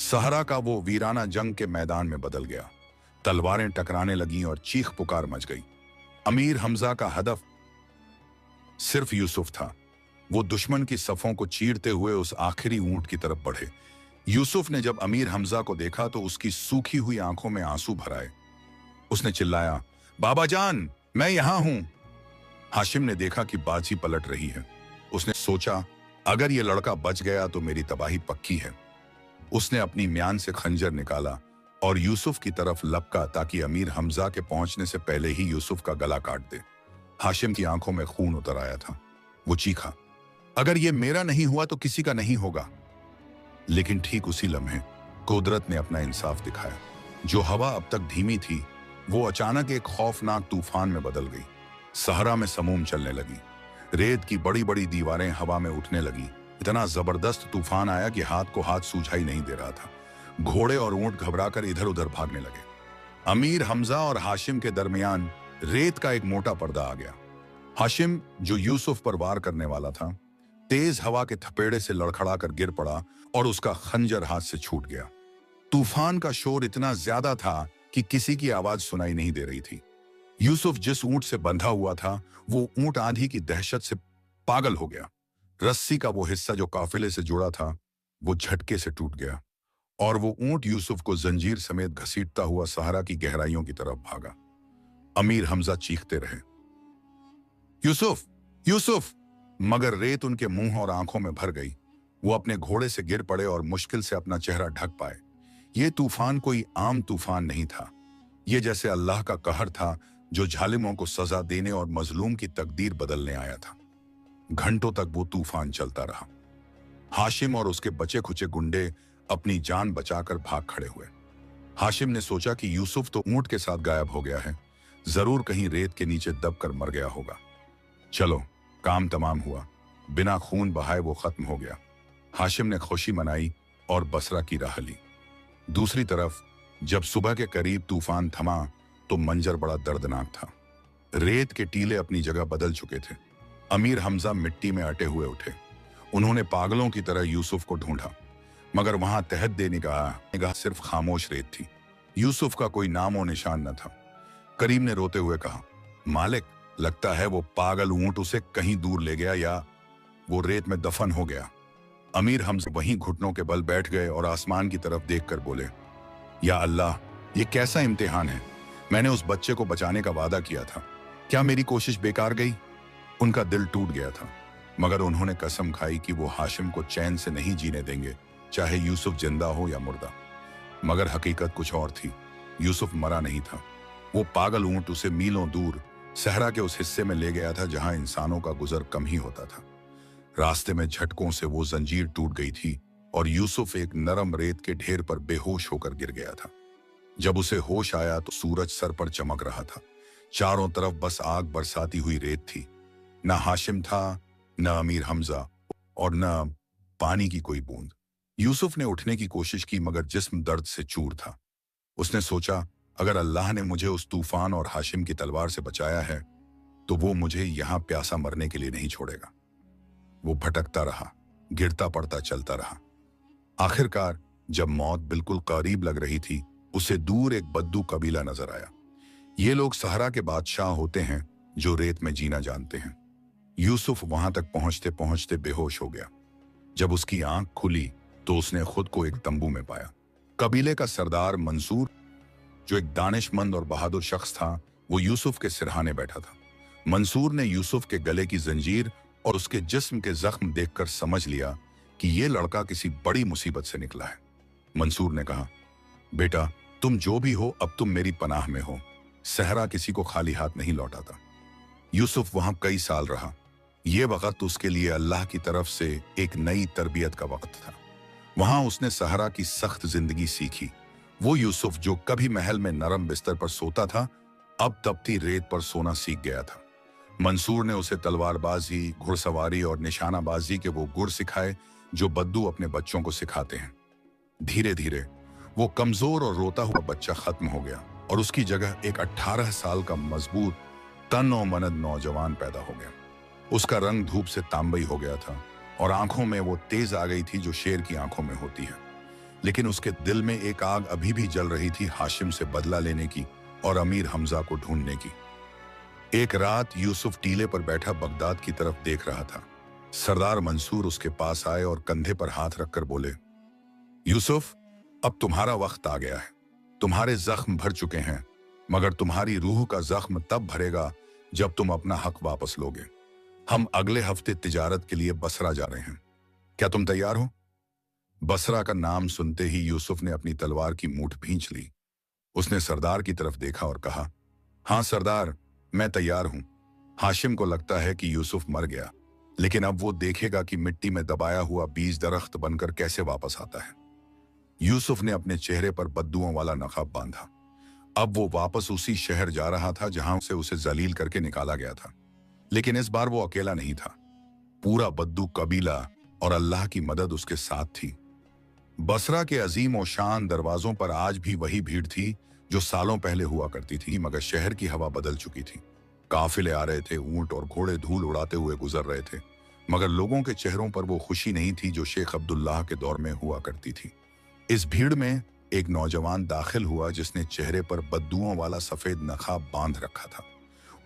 सहरा का वो वीराना जंग के मैदान में बदल गया। तलवारें टकराने लगीं और चीख पुकार मच गई। अमीर हमजा का हदफ सिर्फ यूसुफ था। वो दुश्मन की सफों को चीरते हुए उस आखिरी ऊंट की तरफ बढ़े। यूसुफ ने जब अमीर हमजा को देखा तो उसकी सूखी हुई आंखों में आंसू भर आए। उसने चिल्लाया, बाबा जान, मैं यहां हूं। हाशिम ने देखा कि बाजी पलट रही है। उसने सोचा, अगर ये लड़का बच गया तो मेरी तबाही पक्की है। उसने अपनी म्यान से खंजर निकाला और यूसुफ की तरफ लपका ताकि अमीर हमजा के पहुंचने से पहले ही यूसुफ का गला काट दे। हाशिम की आंखों में खून उतर आया था। वो चीखा, अगर ये मेरा नहीं हुआ तो किसी का नहीं होगा। लेकिन ठीक उसी लम्हे कुदरत ने अपना इंसाफ दिखाया। जो हवा अब तक धीमी थी, वो अचानक एक खौफनाक तूफान में बदल गई। सहरा में समूम चलने लगी। रेत की बड़ी बड़ी दीवारें हवा में उठने लगी। इतना जबरदस्त तूफान आया कि हाथ को हाथ सूझाई नहीं दे रहा था। घोड़े और ऊंट घबराकर इधर उधर भागने लगे। अमीर हमजा और हाशिम के दरमियान रेत का एक मोटा पर्दा आ गया। हाशिम, जो यूसुफ पर वार करने वाला था, तेज हवा के थपेड़े से लड़खड़ा कर गिर पड़ा और उसका खंजर हाथ से छूट गया। तूफान का शोर इतना ज्यादा था कि किसी की आवाज सुनाई नहीं दे रही थी। यूसुफ जिस ऊंट से बंधा हुआ था, वो ऊंट आंधी की दहशत से पागल हो गया। रस्सी का वो हिस्सा जो काफिले से जुड़ा था, वो झटके से टूट गया और वो ऊंट यूसुफ को जंजीर समेत घसीटता हुआ सहारा की गहराइयों की तरफ भागा। अमीर हमजा चीखते रहे, यूसुफ, यूसुफ! मगर रेत उनके मुंह और आंखों में भर गई। वो अपने घोड़े से गिर पड़े और मुश्किल से अपना चेहरा ढक पाए। ये तूफान कोई आम तूफान नहीं था। ये जैसे अल्लाह का कहर था, जो जालिमों को सजा देने और मजलूम की तकदीर बदलने आया था। घंटों तक वो तूफान चलता रहा। हाशिम और उसके बचे खुचे गुंडे अपनी जान बचाकर भाग खड़े हुए। हाशिम ने सोचा कि यूसुफ तो ऊंट के साथ गायब हो गया है, जरूर कहीं रेत के नीचे दबकर मर गया होगा। चलो, काम तमाम हुआ। बिना खून बहाए वो खत्म हो गया। हाशिम ने खुशी मनाई और बसरा की राह ली। दूसरी तरफ जब सुबह के करीब तूफान थमा तो मंजर बड़ा दर्दनाक था। रेत के टीले अपनी जगह बदल चुके थे। अमीर हमजा मिट्टी में अटे हुए उठे। उन्होंने पागलों की तरह यूसुफ को ढूंढा, मगर वहां तहत देने का निगाह सिर्फ खामोश रेत थी। यूसुफ का कोई नामो निशान न था। करीम ने रोते हुए कहा, मालिक, लगता है वो पागल ऊंट उसे कहीं दूर ले गया या वो रेत में दफन हो गया। अमीर हमजा वहीं घुटनों के बल बैठ गए और आसमान की तरफ देखकर बोले, या अल्लाह, ये कैसा इम्तिहान है। मैंने उस बच्चे को बचाने का वादा किया था, क्या मेरी कोशिश बेकार गई? उनका दिल टूट गया था, मगर उन्होंने कसम खाई कि वो हाशिम को चैन से नहीं जीने देंगे, चाहे यूसुफ जिंदा हो या मुर्दा। मगर हकीकत कुछ और थी। यूसुफ मरा नहीं था। वो पागल ऊंट उसे मीलों दूर सहरा के उस हिस्से में ले गया था जहां इंसानों का गुजर कम ही होता था। रास्ते में झटकों से वो जंजीर टूट गई थी और यूसुफ एक नरम रेत के ढेर पर बेहोश होकर गिर गया था। जब उसे होश आया तो सूरज सर पर चमक रहा था। चारों तरफ बस आग बरसाती हुई रेत थी। न हाशिम था, न अमीर हमजा और न पानी की कोई बूंद। यूसुफ ने उठने की कोशिश की, मगर जिस्म दर्द से चूर था। उसने सोचा, अगर अल्लाह ने मुझे उस तूफान और हाशिम की तलवार से बचाया है, तो वो मुझे यहां प्यासा मरने के लिए नहीं छोड़ेगा। वो भटकता रहा, गिरता पड़ता चलता रहा। आखिरकार जब मौत बिल्कुल करीब लग रही थी, उसे दूर एक बद्दू कबीला नजर आया। ये लोग सहरा के बादशाह होते हैं जो रेत में जीना जानते हैं। यूसुफ वहां तक पहुंचते पहुंचते बेहोश हो गया। जब उसकी आंख खुली तो उसने खुद को एक तंबू में पाया। कबीले का सरदार मंसूर, जो एक दानिशमंद और बहादुर शख्स था, वो यूसुफ के सिरहाने बैठा था। मंसूर ने यूसुफ के गले की जंजीर और उसके जिस्म के जख्म देखकर समझ लिया कि ये लड़का किसी बड़ी मुसीबत से निकला है। मंसूर ने कहा, बेटा, तुम जो भी हो, अब तुम मेरी पनाह में हो। सहरा किसी को खाली हाथ नहीं लौटाता। यूसुफ वहां कई साल रहा। ये वक्त उसके लिए अल्लाह की तरफ से एक नई तरबियत का वक्त था। वहां उसने सहरा की सख्त जिंदगी सीखी। वो यूसुफ जो कभी महल में नरम बिस्तर पर सोता था, अब तपती रेत पर सोना सीख गया था। मंसूर ने उसे तलवारबाजी, घुड़सवारी और निशानाबाजी के वो गुर सिखाए जो बद्दू अपने बच्चों को सिखाते हैं। धीरे धीरे वो कमजोर और रोता हुआ बच्चा खत्म हो गया और उसकी जगह एक 18 साल का मजबूत, तन और मनद नौजवान पैदा हो गया। उसका रंग धूप से तांबई हो गया था और आंखों में वो तेज आ गई थी जो शेर की आंखों में होती है। लेकिन उसके दिल में एक आग अभी भी जल रही थी, हाशिम से बदला लेने की और अमीर हमजा को ढूंढने की। एक रात यूसुफ टीले पर बैठा बगदाद की तरफ देख रहा था। सरदार मंसूर उसके पास आए और कंधे पर हाथ रखकर बोले, यूसुफ, अब तुम्हारा वक्त आ गया है। तुम्हारे जख्म भर चुके हैं, मगर तुम्हारी रूह का जख्म तब भरेगा जब तुम अपना हक वापस लोगे। हम अगले हफ्ते तिजारत के लिए बसरा जा रहे हैं। क्या तुम तैयार हो? बसरा का नाम सुनते ही यूसुफ ने अपनी तलवार की मूठ भींच ली। उसने सरदार की तरफ देखा और कहा, हाँ सरदार, मैं तैयार हूं। हाशिम को लगता है कि यूसुफ मर गया, लेकिन अब वो देखेगा कि मिट्टी में दबाया हुआ बीज दरख्त बनकर कैसे वापस आता है। यूसुफ ने अपने चेहरे पर बद्दुओं वाला नकाब बांधा। अब वो वापस उसी शहर जा रहा था जहां से उसे जलील करके निकाला गया था। लेकिन इस बार वो अकेला नहीं था। पूरा बद्दू कबीला और अल्लाह की मदद उसके साथ थी। बसरा के अजीम और शान दरवाजों पर आज भी वही भीड़ थी जो सालों पहले हुआ करती थी, मगर शहर की हवा बदल चुकी थी। काफिले आ रहे थे, ऊंट और घोड़े धूल उड़ाते हुए गुजर रहे थे, मगर लोगों के चेहरों पर वो खुशी नहीं थी जो शेख अब्दुल्लाह के दौर में हुआ करती थी। इस भीड़ में एक नौजवान दाखिल हुआ जिसने चेहरे पर बद्दुओं वाला सफेद नकाब बांध रखा था।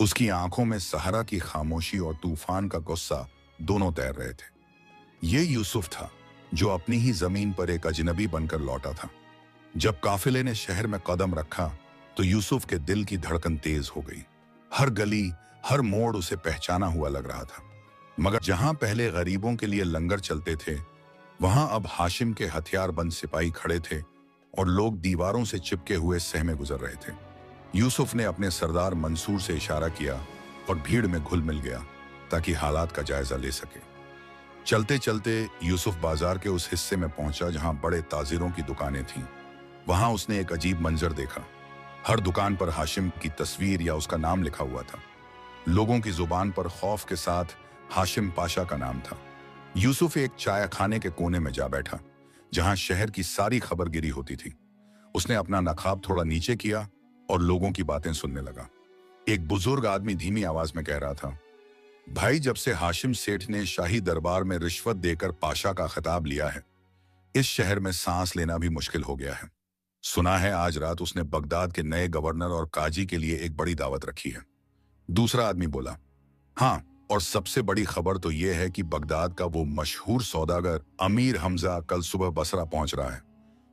उसकी आंखों में सहरा की खामोशी और तूफान का गुस्सा दोनों तैर रहे थे। ये यूसुफ था, जो अपनी ही जमीन पर एक अजनबी बनकर लौटा था। जब काफिले ने शहर में कदम रखा तो यूसुफ के दिल की धड़कन तेज हो गई। हर गली, हर मोड़ उसे पहचाना हुआ लग रहा था। मगर जहां पहले गरीबों के लिए लंगर चलते थे, वहां अब हाशिम के हथियारबंद सिपाही खड़े थे और लोग दीवारों से चिपके हुए सहमे गुजर रहे थे। यूसुफ ने अपने सरदार मंसूर से इशारा किया और भीड़ में घुल मिल गया ताकि हालात का जायजा ले सके। चलते चलते यूसुफ बाजार के उस हिस्से में पहुंचा जहां बड़े ताजिरों की दुकानें थीं। वहां उसने एक अजीब मंजर देखा। हर दुकान पर हाशिम की तस्वीर या उसका नाम लिखा हुआ था। लोगों की जुबान पर खौफ के साथ हाशिम पाशा का नाम था। यूसुफ एक चाय खाने के कोने में जा बैठा, जहां शहर की सारी खबरगिरी होती थी। उसने अपना नकाब थोड़ा नीचे किया और लोगों की बातें सुनने लगा। एक बुजुर्ग आदमी धीमी आवाज में कह रहा था, भाई, जब से हाशिम सेठ ने शाही दरबार में रिश्वत देकर पाशा का खिताब लिया है, इस शहर में सांस लेना भी मुश्किल हो गया है। सुना है आज रात उसने बगदाद के नए गवर्नर और काजी के लिए एक बड़ी दावत रखी है। दूसरा आदमी बोला, हाँ, और सबसे बड़ी खबर तो यह है कि बगदाद का वो मशहूर सौदागर अमीर हमजा कल सुबह बसरा पहुंच रहा है।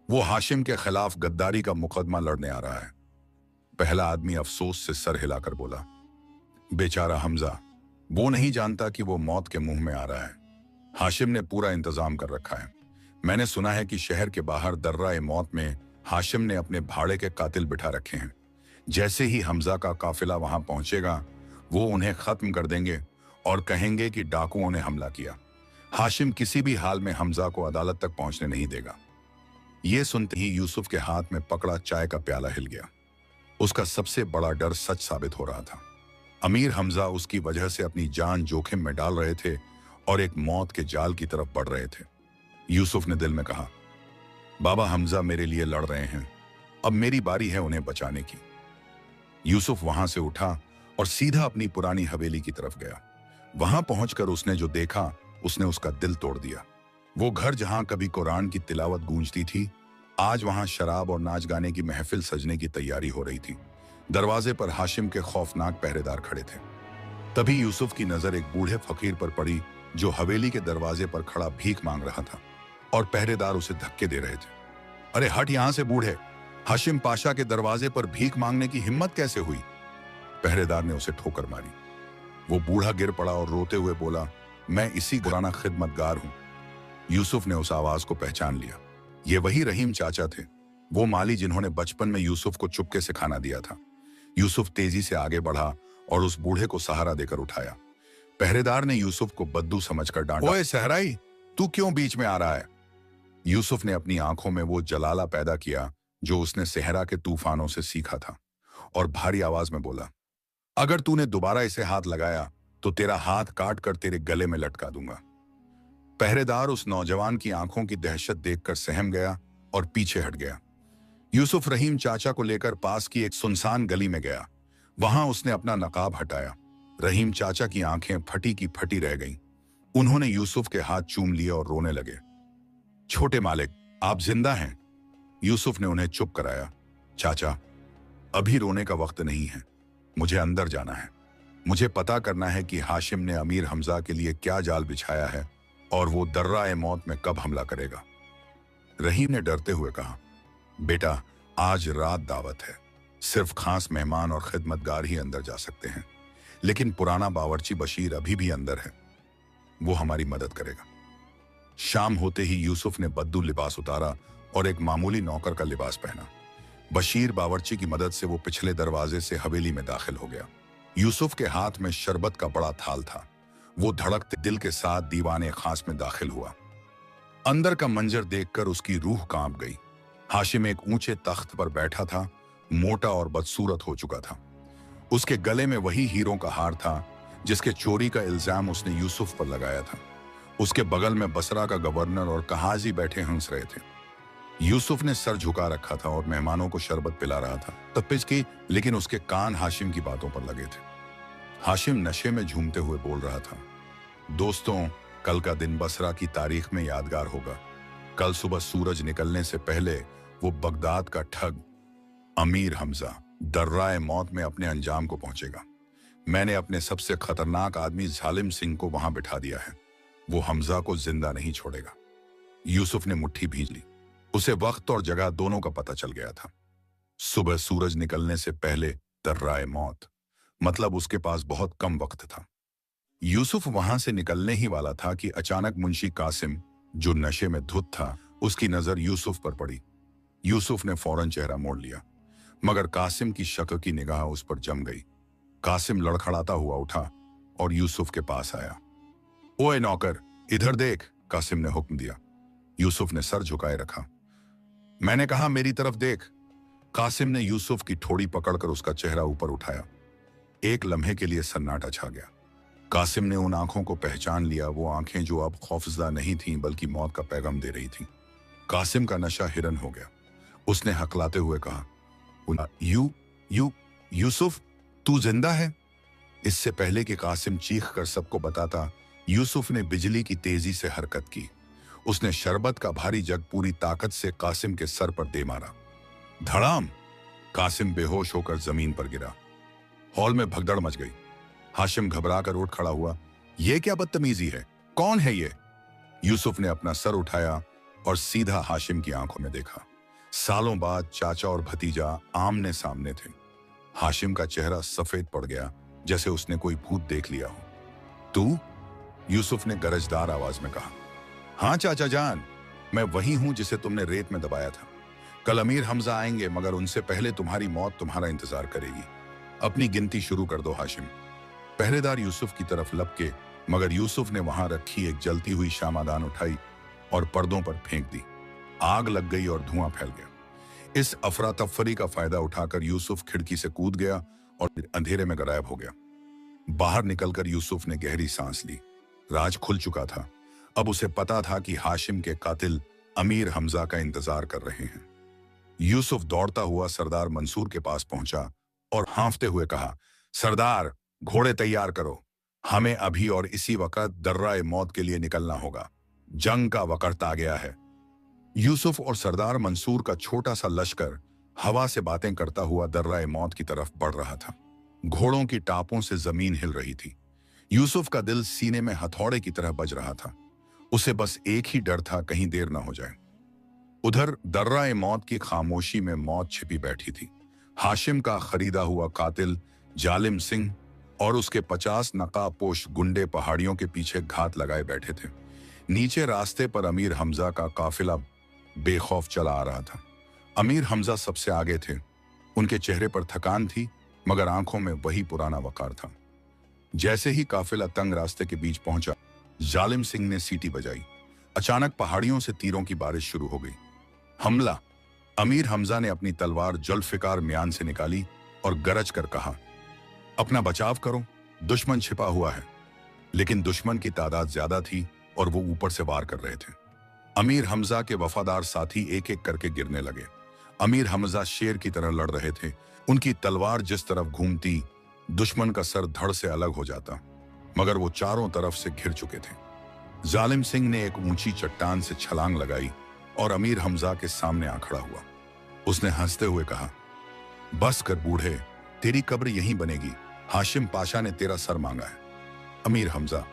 वो हाशिम के खिलाफ गद्दारी का मुकदमा लड़ने आ रहा है। पहला आदमी अफसोस से सर हिलाकर बोला, बेचारा हमजा, वो नहीं जानता कि वो मौत के मुंह में आ रहा है। हाशिम ने पूरा इंतजाम कर रखा है। मैंने सुना है कि शहर के बाहर दर्रा मौत में हाशिम ने अपने भाड़े के कातिल बिठा रखे हैं। जैसे ही हमजा का काफिला वहां पहुंचेगा, वो उन्हें खत्म कर देंगे और कहेंगे कि डाकुओं ने हमला किया। हाशिम किसी भी हाल में हमजा को अदालत तक पहुंचने नहीं देगा। ये सुनते ही यूसुफ के हाथ में पकड़ा चाय का प्याला हिल गया। उसका सबसे बड़ा डर सच साबित हो रहा था। अमीर हमजा उसकी वजह से अपनी जान जोखिम में डाल रहे थे और एक मौत के जाल की तरफ बढ़ रहे थे। यूसुफ ने दिल में कहा, बाबा हमजा मेरे लिए लड़ रहे हैं, अब मेरी बारी है उन्हें बचाने की। यूसुफ वहां से उठा और सीधा अपनी पुरानी हवेली की तरफ गया। वहां पहुंचकर उसने जो देखा, उसने उसका दिल तोड़ दिया। वो घर जहां कभी कुरान की तिलावत गूंजती थी, आज वहां शराब और नाच गाने की महफिल सजने की तैयारी हो रही थी। दरवाजे पर हाशिम के खौफनाक पहरेदार खड़े थे। तभी यूसुफ की नजर एक बूढ़े फकीर पर पड़ी जो हवेली के दरवाजे पर खड़ा भीख मांग रहा था और पहरेदार उसे धक्के दे रहे थे। अरे हट यहां से बूढ़े, हाशिम पाशा के दरवाजे पर भीख मांगने की हिम्मत कैसे हुई? पहरेदार ने उसे ठोकर मारी। वो बूढ़ा गिर पड़ा और रोते हुए बोला, मैं इसी पुराना खिदमतगार हूं। यूसुफ ने उस आवाज को पहचान लिया। ये वही रहीम चाचा थे, वो माली जिन्होंने बचपन में यूसुफ को चुपके से खाना दिया था। यूसुफ तेजी से आगे बढ़ा और उस बूढ़े को सहारा देकर उठाया। पहरेदार ने यूसुफ को बद्दू समझकर डांटा, ओए सहराई, तू क्यों बीच में आ रहा है? यूसुफ ने अपनी आंखों में वो जलाला पैदा किया जो उसने सहरा के तूफानों से सीखा था और भारी आवाज में बोला, अगर तूने दोबारा इसे हाथ लगाया तो तेरा हाथ काट कर तेरे गले में लटका दूंगा। पहरेदार उस नौजवान की आंखों की दहशत देखकर सहम गया और पीछे हट गया। यूसुफ रहीम चाचा को लेकर पास की एक सुनसान गली में गया। वहां उसने अपना नकाब हटाया। रहीम चाचा की आंखें फटी की फटी रह गईं। उन्होंने यूसुफ के हाथ चूम लिए और रोने लगे। छोटे मालिक, आप जिंदा हैं? यूसुफ ने उन्हें चुप कराया। चाचा, अभी रोने का वक्त नहीं है, मुझे अंदर जाना है। मुझे पता करना है कि हाशिम ने अमीर हमजा के लिए क्या जाल बिछाया है और वो दर्रा मौत में कब हमला करेगा। रहीम ने डरते हुए कहा, बेटा, आज रात दावत है, सिर्फ खास मेहमान और खिदमतगार ही अंदर जा सकते हैं, लेकिन पुराना बावर्ची बशीर अभी भी अंदर है, वो हमारी मदद करेगा। शाम होते ही यूसुफ ने बद्दू लिबास उतारा और एक मामूली नौकर का लिबास पहना। बशीर बावर्ची की मदद से वो पिछले दरवाजे से हवेली में दाखिल हो गया। यूसुफ के हाथ में शरबत का बड़ा थाल था। वो धड़कते दिल के साथ दीवाने खास में दाखिल हुआ। अंदर का मंजर देखकर उसकी रूह कांप गई। हाशिम एक ऊंचे तख्त पर बैठा था, मोटा और बदसूरत हो चुका था। उसके गले में वही हीरों का हार था जिसके चोरी का इल्जाम उसने यूसुफ पर लगाया था। उसके बगल में बसरा का गवर्नर और कहाजी बैठे हंस रहे थे। यूसुफ ने सर झुका रखा था और मेहमानों को शरबत पिला रहा था। तपिश की, लेकिन उसके कान हाशिम की बातों पर लगे थे। हाशिम नशे में झूमते हुए बोल रहा था, दोस्तों, कल का दिन बसरा की तारीख में यादगार होगा। कल सुबह सूरज निकलने से पहले वो बगदाद का ठग अमीर हमजा दर्राए मौत में अपने अंजाम को पहुंचेगा। मैंने अपने सबसे खतरनाक आदमी जालिम सिंह को वहां बिठा दिया है। वो हमजा को जिंदा नहीं छोड़ेगा। यूसुफ ने मुट्ठी भींच ली। उसे वक्त और जगह दोनों का पता चल गया था। सुबह सूरज निकलने से पहले दर्राए मौत, मतलब उसके पास बहुत कम वक्त था। यूसुफ वहां से निकलने ही वाला था कि अचानक मुंशी कासिम, जो नशे में धुत था, उसकी नजर यूसुफ पर पड़ी। यूसुफ ने फौरन चेहरा मोड़ लिया, मगर कासिम की शक की निगाह उस पर जम गई। कासिम लड़खड़ाता हुआ उठा और यूसुफ के पास आया। ओए नौकर, इधर देख, कासिम ने हुक्म दिया। यूसुफ ने सर झुकाए रखा। मैंने कहा मेरी तरफ देख। कासिम ने यूसुफ की ठोड़ी पकड़कर उसका चेहरा ऊपर उठाया। एक लम्हे के लिए सन्नाटा छा गया। कासिम ने उन आंखों को पहचान लिया, वो आंखें जो अब खौफजदा नहीं थीं बल्कि मौत का पैगाम दे रही थीं। कासिम का नशा हिरन हो गया। उसने हकलाते हुए कहा, यूसुफ, तू जिंदा है? इससे पहले कि कासिम चीख कर सबको बताता, यूसुफ ने बिजली की तेजी से हरकत की। उसने शरबत का भारी जग पूरी ताकत से कासिम के सर पर दे मारा। धड़ाम! कासिम बेहोश होकर जमीन पर गिरा। हॉल में भगदड़ मच गई। हाशिम घबराकर उठ खड़ा हुआ। यह क्या बदतमीजी है? कौन है ये? यूसुफ ने अपना सर उठाया और सीधा हाशिम की आंखों में देखा। सालों बाद चाचा और भतीजा आमने सामने थे। हाशिम का चेहरा सफेद पड़ गया, जैसे उसने कोई भूत देख लिया हो। तू? यूसुफ ने गरजदार आवाज में कहा। हाँ चाचा जान, मैं वही हूं जिसे तुमने रेत में दबाया था। कल अमीर हमजा आएंगे, मगर उनसे पहले तुम्हारी मौत तुम्हारा इंतजार करेगी। अपनी गिनती शुरू कर दो हाशिम। पहरेदार यूसुफ की तरफ लपके, मगर यूसुफ ने वहां रखी एक जलती हुई शामादान उठाई और पर्दों पर फेंक दी। आग लग गई और धुआं फैल गया। इस अफरा तफरी का फायदा उठाकर यूसुफ खिड़की से कूद गया और अंधेरे में गायब हो गया। बाहर निकलकर यूसुफ ने गहरी सांस ली। राज खुल चुका था। अब उसे पता था कि हाशिम के कातिल अमीर हमजा का इंतजार कर रहे हैं। यूसुफ दौड़ता हुआ सरदार मंसूर के पास पहुंचा और हांफते हुए कहा, सरदार, घोड़े तैयार करो। हमें अभी और इसी वक्त दर्राए मौत के लिए निकलना होगा। जंग का वक्त आ गया है। यूसुफ और सरदार मंसूर का छोटा सा लश्कर हवा से बातें करता हुआ दर्राए मौत की तरफ बढ़ रहा था। घोड़ों की टापों से जमीन हिल रही थी। यूसुफ का दिल सीने में हथौड़े की तरह बज रहा था। उसे बस एक ही डर था, कहीं देर ना हो जाए। उधर दर्राए मौत की खामोशी में मौत छिपी बैठी थी। हाशिम का खरीदा हुआ कातिल जालिम सिंह और उसके 50 नकाबपोश गुंडे पहाड़ियों के पीछे घात लगाए बैठे थे। नीचे रास्ते पर अमीर हमजा का काफिला बेखौफ चला आ रहा था। अमीर हमजा सबसे आगे थे। उनके चेहरे पर थकान थी, मगर आंखों में वही पुराना वकार था। जैसे ही काफिला तंग रास्ते के बीच पहुंचा, जालिम सिंह ने सीटी बजाई। अचानक पहाड़ियों से तीरों की बारिश शुरू हो गई। हमला! अमीर हमजा ने अपनी तलवार जुल्फिकार म्यान से निकाली और गरज कर कहा, अपना बचाव करो, दुश्मन छिपा हुआ है। लेकिन दुश्मन की तादाद ज्यादा थी और वो ऊपर से वार कर रहे थे। अमीर हमजा के वफादार साथी एक एक करके गिरने लगे। अमीर हमजा शेर की तरह लड़ रहे थे। उनकी तलवार जिस तरफ घूमती, दुश्मन का सर धड़ से अलग हो जाता, मगर वो चारों तरफ से घिर चुके थे। जालिम सिंह ने एक ऊंची चट्टान से छलांग लगाई और अमीर हमजा के सामने आ खड़ा हुआ। उसने हंसते हुए कहा, बस कर बूढ़े, तेरी कब्र यहीं बनेगी। हाशिम पाशा ने तेरा सर मांगा है। अमीर हमजा,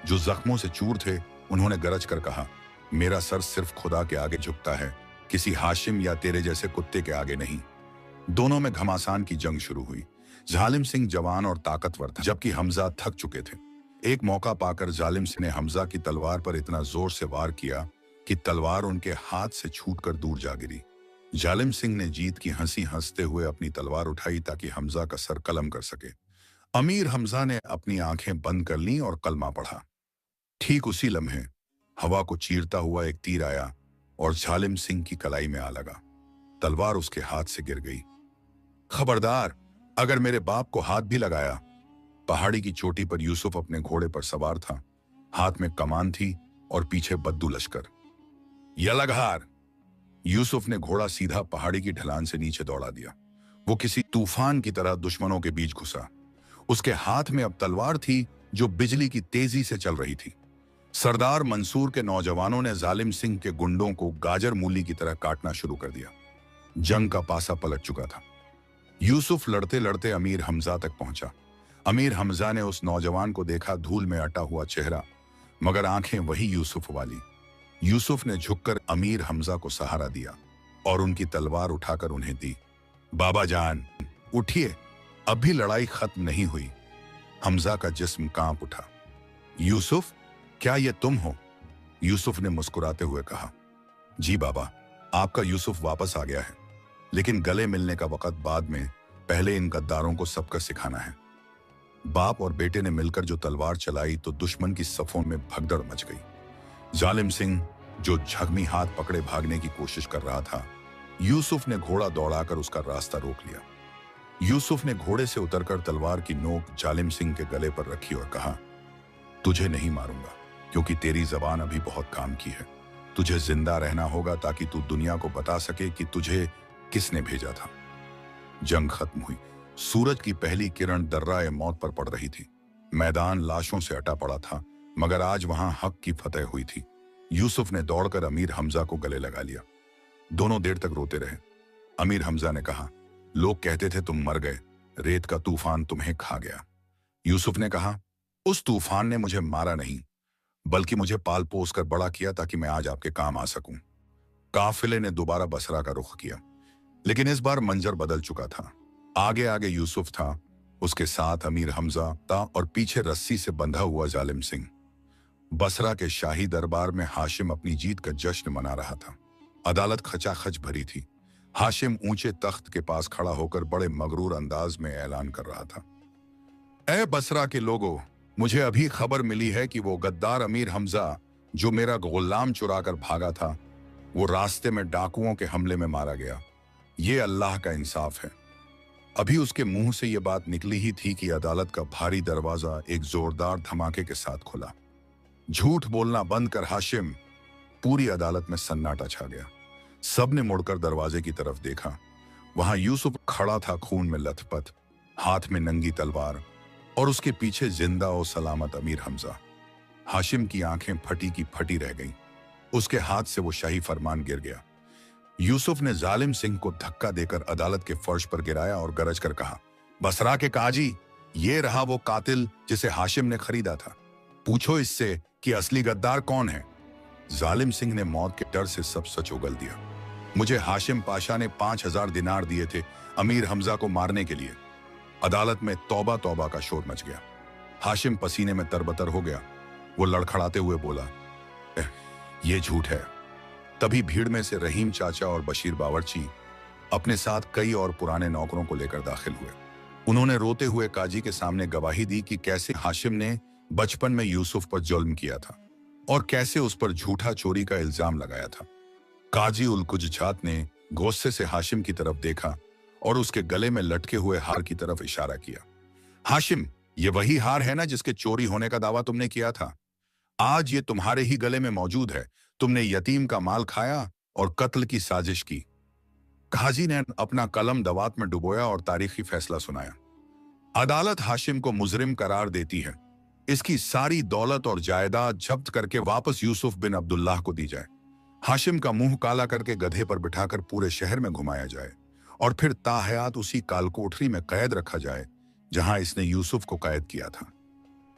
जो जख्मों से चूर थे, उन्होंने गरज कर कहा, मेरा सर सिर्फ खुदा के आगे झुकता है, किसी हाशिम या तेरे जैसे कुत्ते के आगे नहीं। दोनों में घमासान की जंग शुरू हुई। जालिम सिंह जवान और ताकतवर था, जबकि हमजा थक चुके थे। एक मौका पाकर जालिम सिंह ने हमजा की तलवार पर इतना जोर से वार किया कि तलवार उनके हाथ से छूटकर दूर जा गिरी। जालिम सिंह ने जीत की हंसी हंसते हुए अपनी तलवार उठाई ताकि हमजा का सर कलम कर सके। अमीर हमजा ने अपनी आंखें बंद कर लीं और कलमा पढ़ा। ठीक उसी लम्हे हवा को चीरता हुआ एक तीर आया और जालिम सिंह की कलाई में आ लगा। तलवार उसके हाथ से गिर गई। खबरदार, अगर मेरे बाप को हाथ भी लगाया। पहाड़ी की चोटी पर यूसुफ अपने घोड़े पर सवार था। हाथ में कमान थी और पीछे बद्दू लश्कर। यलगहार! यूसुफ ने घोड़ा सीधा पहाड़ी की ढलान से नीचे दौड़ा दिया। वो किसी तूफान की तरह दुश्मनों के बीच घुसा। उसके हाथ में अब तलवार थी जो बिजली की तेजी से चल रही थी। सरदार मंसूर के नौजवानों ने जालिम सिंह के गुंडों को गाजर मूली की तरह काटना शुरू कर दिया। जंग का पासा पलट चुका था। यूसुफ लड़ते लड़ते अमीर हमजा तक पहुंचा। अमीर हमजा ने उस नौजवान को देखा, धूल में अटा हुआ चेहरा, मगर आंखें वही यूसुफ वाली। यूसुफ ने झुककर अमीर हमजा को सहारा दिया और उनकी तलवार उठाकर उन्हें दी। बाबा जान, उठिए, अब भी लड़ाई खत्म नहीं हुई। हमजा का जिस्म कांप उठा। यूसुफ, क्या ये तुम हो? यूसुफ ने मुस्कुराते हुए कहा, जी बाबा, आपका यूसुफ वापस आ गया है, लेकिन गले मिलने का वक्त बाद में। पहले इन गद्दारों को सबक सिखाना है। बाप और बेटे ने मिलकर जो तलवार चलाई तो दुश्मन की सफों में भगदड़ मच गई। जालिम सिंह, जो झगमी हाथ पकड़े भागने की कोशिश कर रहा था, यूसुफ ने घोड़ा दौड़ाकर उसका रास्ता रोक लिया। यूसुफ ने घोड़े से उतरकर तलवार की नोक जालिम सिंह के गले पर रखी और कहा, तुझे नहीं मारूंगा, क्योंकि तेरी जबान अभी बहुत काम की है। तुझे जिंदा रहना होगा ताकि तू दुनिया को बता सके कि तुझे किसने भेजा था। जंग खत्म हुई। सूरज की पहली किरण दर्राए मौत पर पड़ रही थी। मैदान लाशों से अटा पड़ा था, मगर आज वहां हक की फतह हुई थी। यूसुफ ने दौड़कर अमीर हमजा को गले लगा लिया। दोनों देर तक रोते रहे। अमीर हमजा ने कहा, लोग कहते थे तुम मर गए, रेत का तूफान तुम्हें खा गया। यूसुफ ने कहा, उस तूफान ने मुझे मारा नहीं, बल्कि मुझे पाल पोस कर बड़ा किया ताकि मैं आज आपके काम आ सकूं। काफिले ने दोबारा बसरा का रुख किया, लेकिन इस बार मंजर बदल चुका था। आगे आगे यूसुफ था, उसके साथ अमीर हमजा था और पीछे रस्सी से बंधा हुआ जालिम सिंह। बसरा के शाही दरबार में हाशिम अपनी जीत का जश्न मना रहा था। अदालत खचाखच भरी थी। हाशिम ऊंचे तख्त के पास खड़ा होकर बड़े मगरूर अंदाज में ऐलान कर रहा था, ऐ बसरा के लोगों, मुझे अभी खबर मिली है कि वो गद्दार अमीर हमजा जो मेरा गुलाम चुराकर भागा था, वो रास्ते में डाकुओं के हमले में मारा गया। ये अल्लाह का इंसाफ है। अभी उसके मुंह से ये बात निकली ही थी कि अदालत का भारी दरवाजा एक जोरदार धमाके के साथ खुला। झूठ बोलना बंद कर हाशिम। पूरी अदालत में सन्नाटा छा गया। सबने मुड़कर दरवाजे की तरफ देखा। वहां यूसुफ खड़ा था, खून में लथपथ, हाथ में नंगी तलवार, और उसके पीछे जिंदा और सलामत अमीर हमजा। हाशिम की आंखें फटी की फटी रह गईं। उसके हाथ से वो शाही फरमान गिर गया। यूसुफ ने जालिम सिंह को धक्का देकर अदालत के फर्श पर गिराया और गरज कर कहा, बसरा के काजी, ये रहा वो कातिल जिसे हाशिम ने खरीदा था। पूछो इससे कि असली गद्दार कौन है। जालिम सिंह ने मौत के डर से सब सच उगल दिया। मुझे हाशिम पाशा ने 5000 दिनार दिए थे अमीर हमजा को मारने के लिए। अदालत में तौबा तौबा का शोर मच गया। हाशिम पसीने में तरबतर हो गया। वो लड़खड़ाते हुए बोला, ये झूठ है। तभी भीड़ में से रहीम चाचा और बशीर बावर्ची अपने साथ कई और पुराने नौकरों को लेकर दाखिल हुए। उन्होंने रोते हुए काजी के सामने गवाही दी कि कैसे हाशिम ने बचपन में यूसुफ पर जुल्म किया था और कैसे उस पर झूठा चोरी का इल्जाम लगाया था। काजी उल कुजछात ने गुस्से से हाशिम की तरफ देखा और उसके गले में लटके हुए हार की तरफ इशारा किया। हाशिम, ये वही हार है ना जिसके चोरी होने का दावा तुमने किया था? आज ये तुम्हारे ही गले में मौजूद है। तुमने यतीम का माल खाया और कत्ल की साजिश की। काजी ने अपना कलम दवात में डुबोया और तारीखी फैसला सुनाया। अदालत हाशिम को मुजरिम करार देती है। इसकी सारी दौलत और जायदाद जब्त करके वापस यूसुफ बिन अब्दुल्लाह को दी जाए। हाशिम का मुंह काला करके गधे पर बिठाकर पूरे शहर में घुमाया जाए और फिर ताहयात उसी कालकोठरी में कैद रखा जाए जहां इसने यूसुफ को कैद किया था।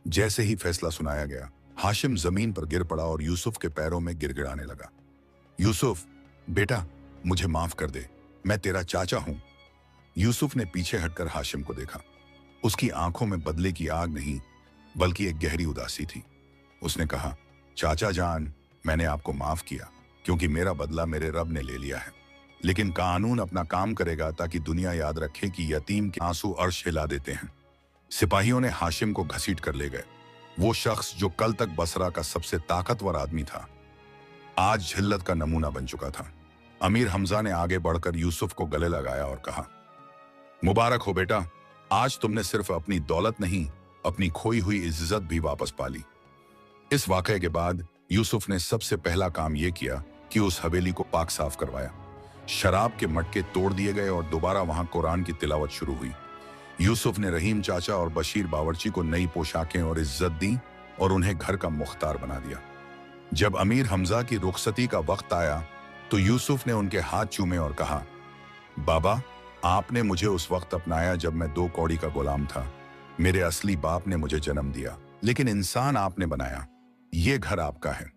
जैसे ही फैसला सुनाया गया, हाशिम जमीन पर गिर पड़ा और यूसुफ के पैरों में गिड़गिड़ाने लगा। यूसुफ, बेटा, मुझे माफ कर दे, मैं तेरा चाचा हूं। यूसुफ ने पीछे हटकर हाशिम को देखा। उसकी आंखों में बदले की आग नहीं, बल्कि एक गहरी उदासी थी। उसने कहा, चाचा जान, मैंने आपको माफ किया क्योंकि मेरा बदला मेरे रब ने ले लिया है। लेकिन कानून अपना काम करेगा ताकि दुनिया याद रखे कि यतीम के आंसू अर्श हिला देते हैं। सिपाहियों ने हाशिम को घसीट कर ले गए। वो शख्स जो कल तक बसरा का सबसे ताकतवर आदमी था, आज झिल्लत का नमूना बन चुका था। अमीर हमजा ने आगे बढ़कर यूसुफ को गले लगाया और कहा, मुबारक हो बेटा, आज तुमने सिर्फ अपनी दौलत नहीं, अपनी खोई हुई इज्जत भी वापस पा ली। इस वाकये के बाद यूसुफ ने सबसे पहला काम यह किया कि उस हवेली को पाक साफ करवाया। शराब के मटके तोड़ दिए गए और दोबारा वहां कुरान की तिलावत शुरू हुई। यूसुफ ने रहीम चाचा और बशीर बावर्ची को नई पोशाकें और इज्जत दी और उन्हें घर का मुख्तार बना दिया। जब अमीर हमजा की रुखसती का वक्त आया तो यूसुफ ने उनके हाथ चूमे और कहा, बाबा, आपने मुझे उस वक्त अपनाया जब मैं 2 कौड़ी का गुलाम था। मेरे असली बाप ने मुझे जन्म दिया, लेकिन इंसान आपने बनाया। ये घर आपका है।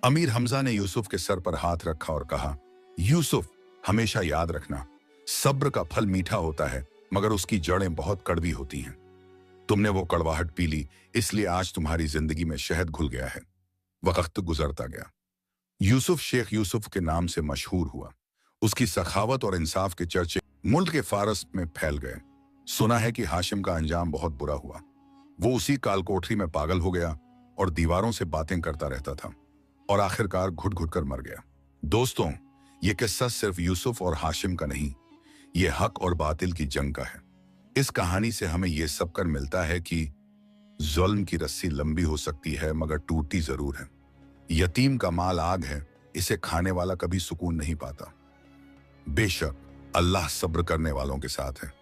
अमीर हमजा ने यूसुफ के सर पर हाथ रखा और कहा, यूसुफ, हमेशा याद रखना, सब्र का फल मीठा होता है मगर उसकी जड़ें बहुत कड़वी होती हैं। तुमने वो कड़वाहट पी ली, इसलिए आज तुम्हारी जिंदगी में शहद घुल गया है। वक्त गुजरता गया। यूसुफ शेख यूसुफ के नाम से मशहूर हुआ। उसकी सखावत और इंसाफ के चर्चे मुल्क के फारस में फैल गए। सुना है कि हाशिम का अंजाम बहुत बुरा हुआ। वो उसी कालकोठरी में पागल हो गया और दीवारों से बातें करता रहता था और आखिरकार घुट घुट कर मर गया। दोस्तों, ये किस्सा सिर्फ यूसुफ और हाशिम का नहीं, ये हक और बातिल की जंग का है। इस कहानी से हमें यह सब कर मिलता है कि जुल्म की रस्सी लंबी हो सकती है मगर टूटती जरूर है। यतीम का माल आग है, इसे खाने वाला कभी सुकून नहीं पाता। बेशक अल्लाह सब्र करने वालों के साथ है।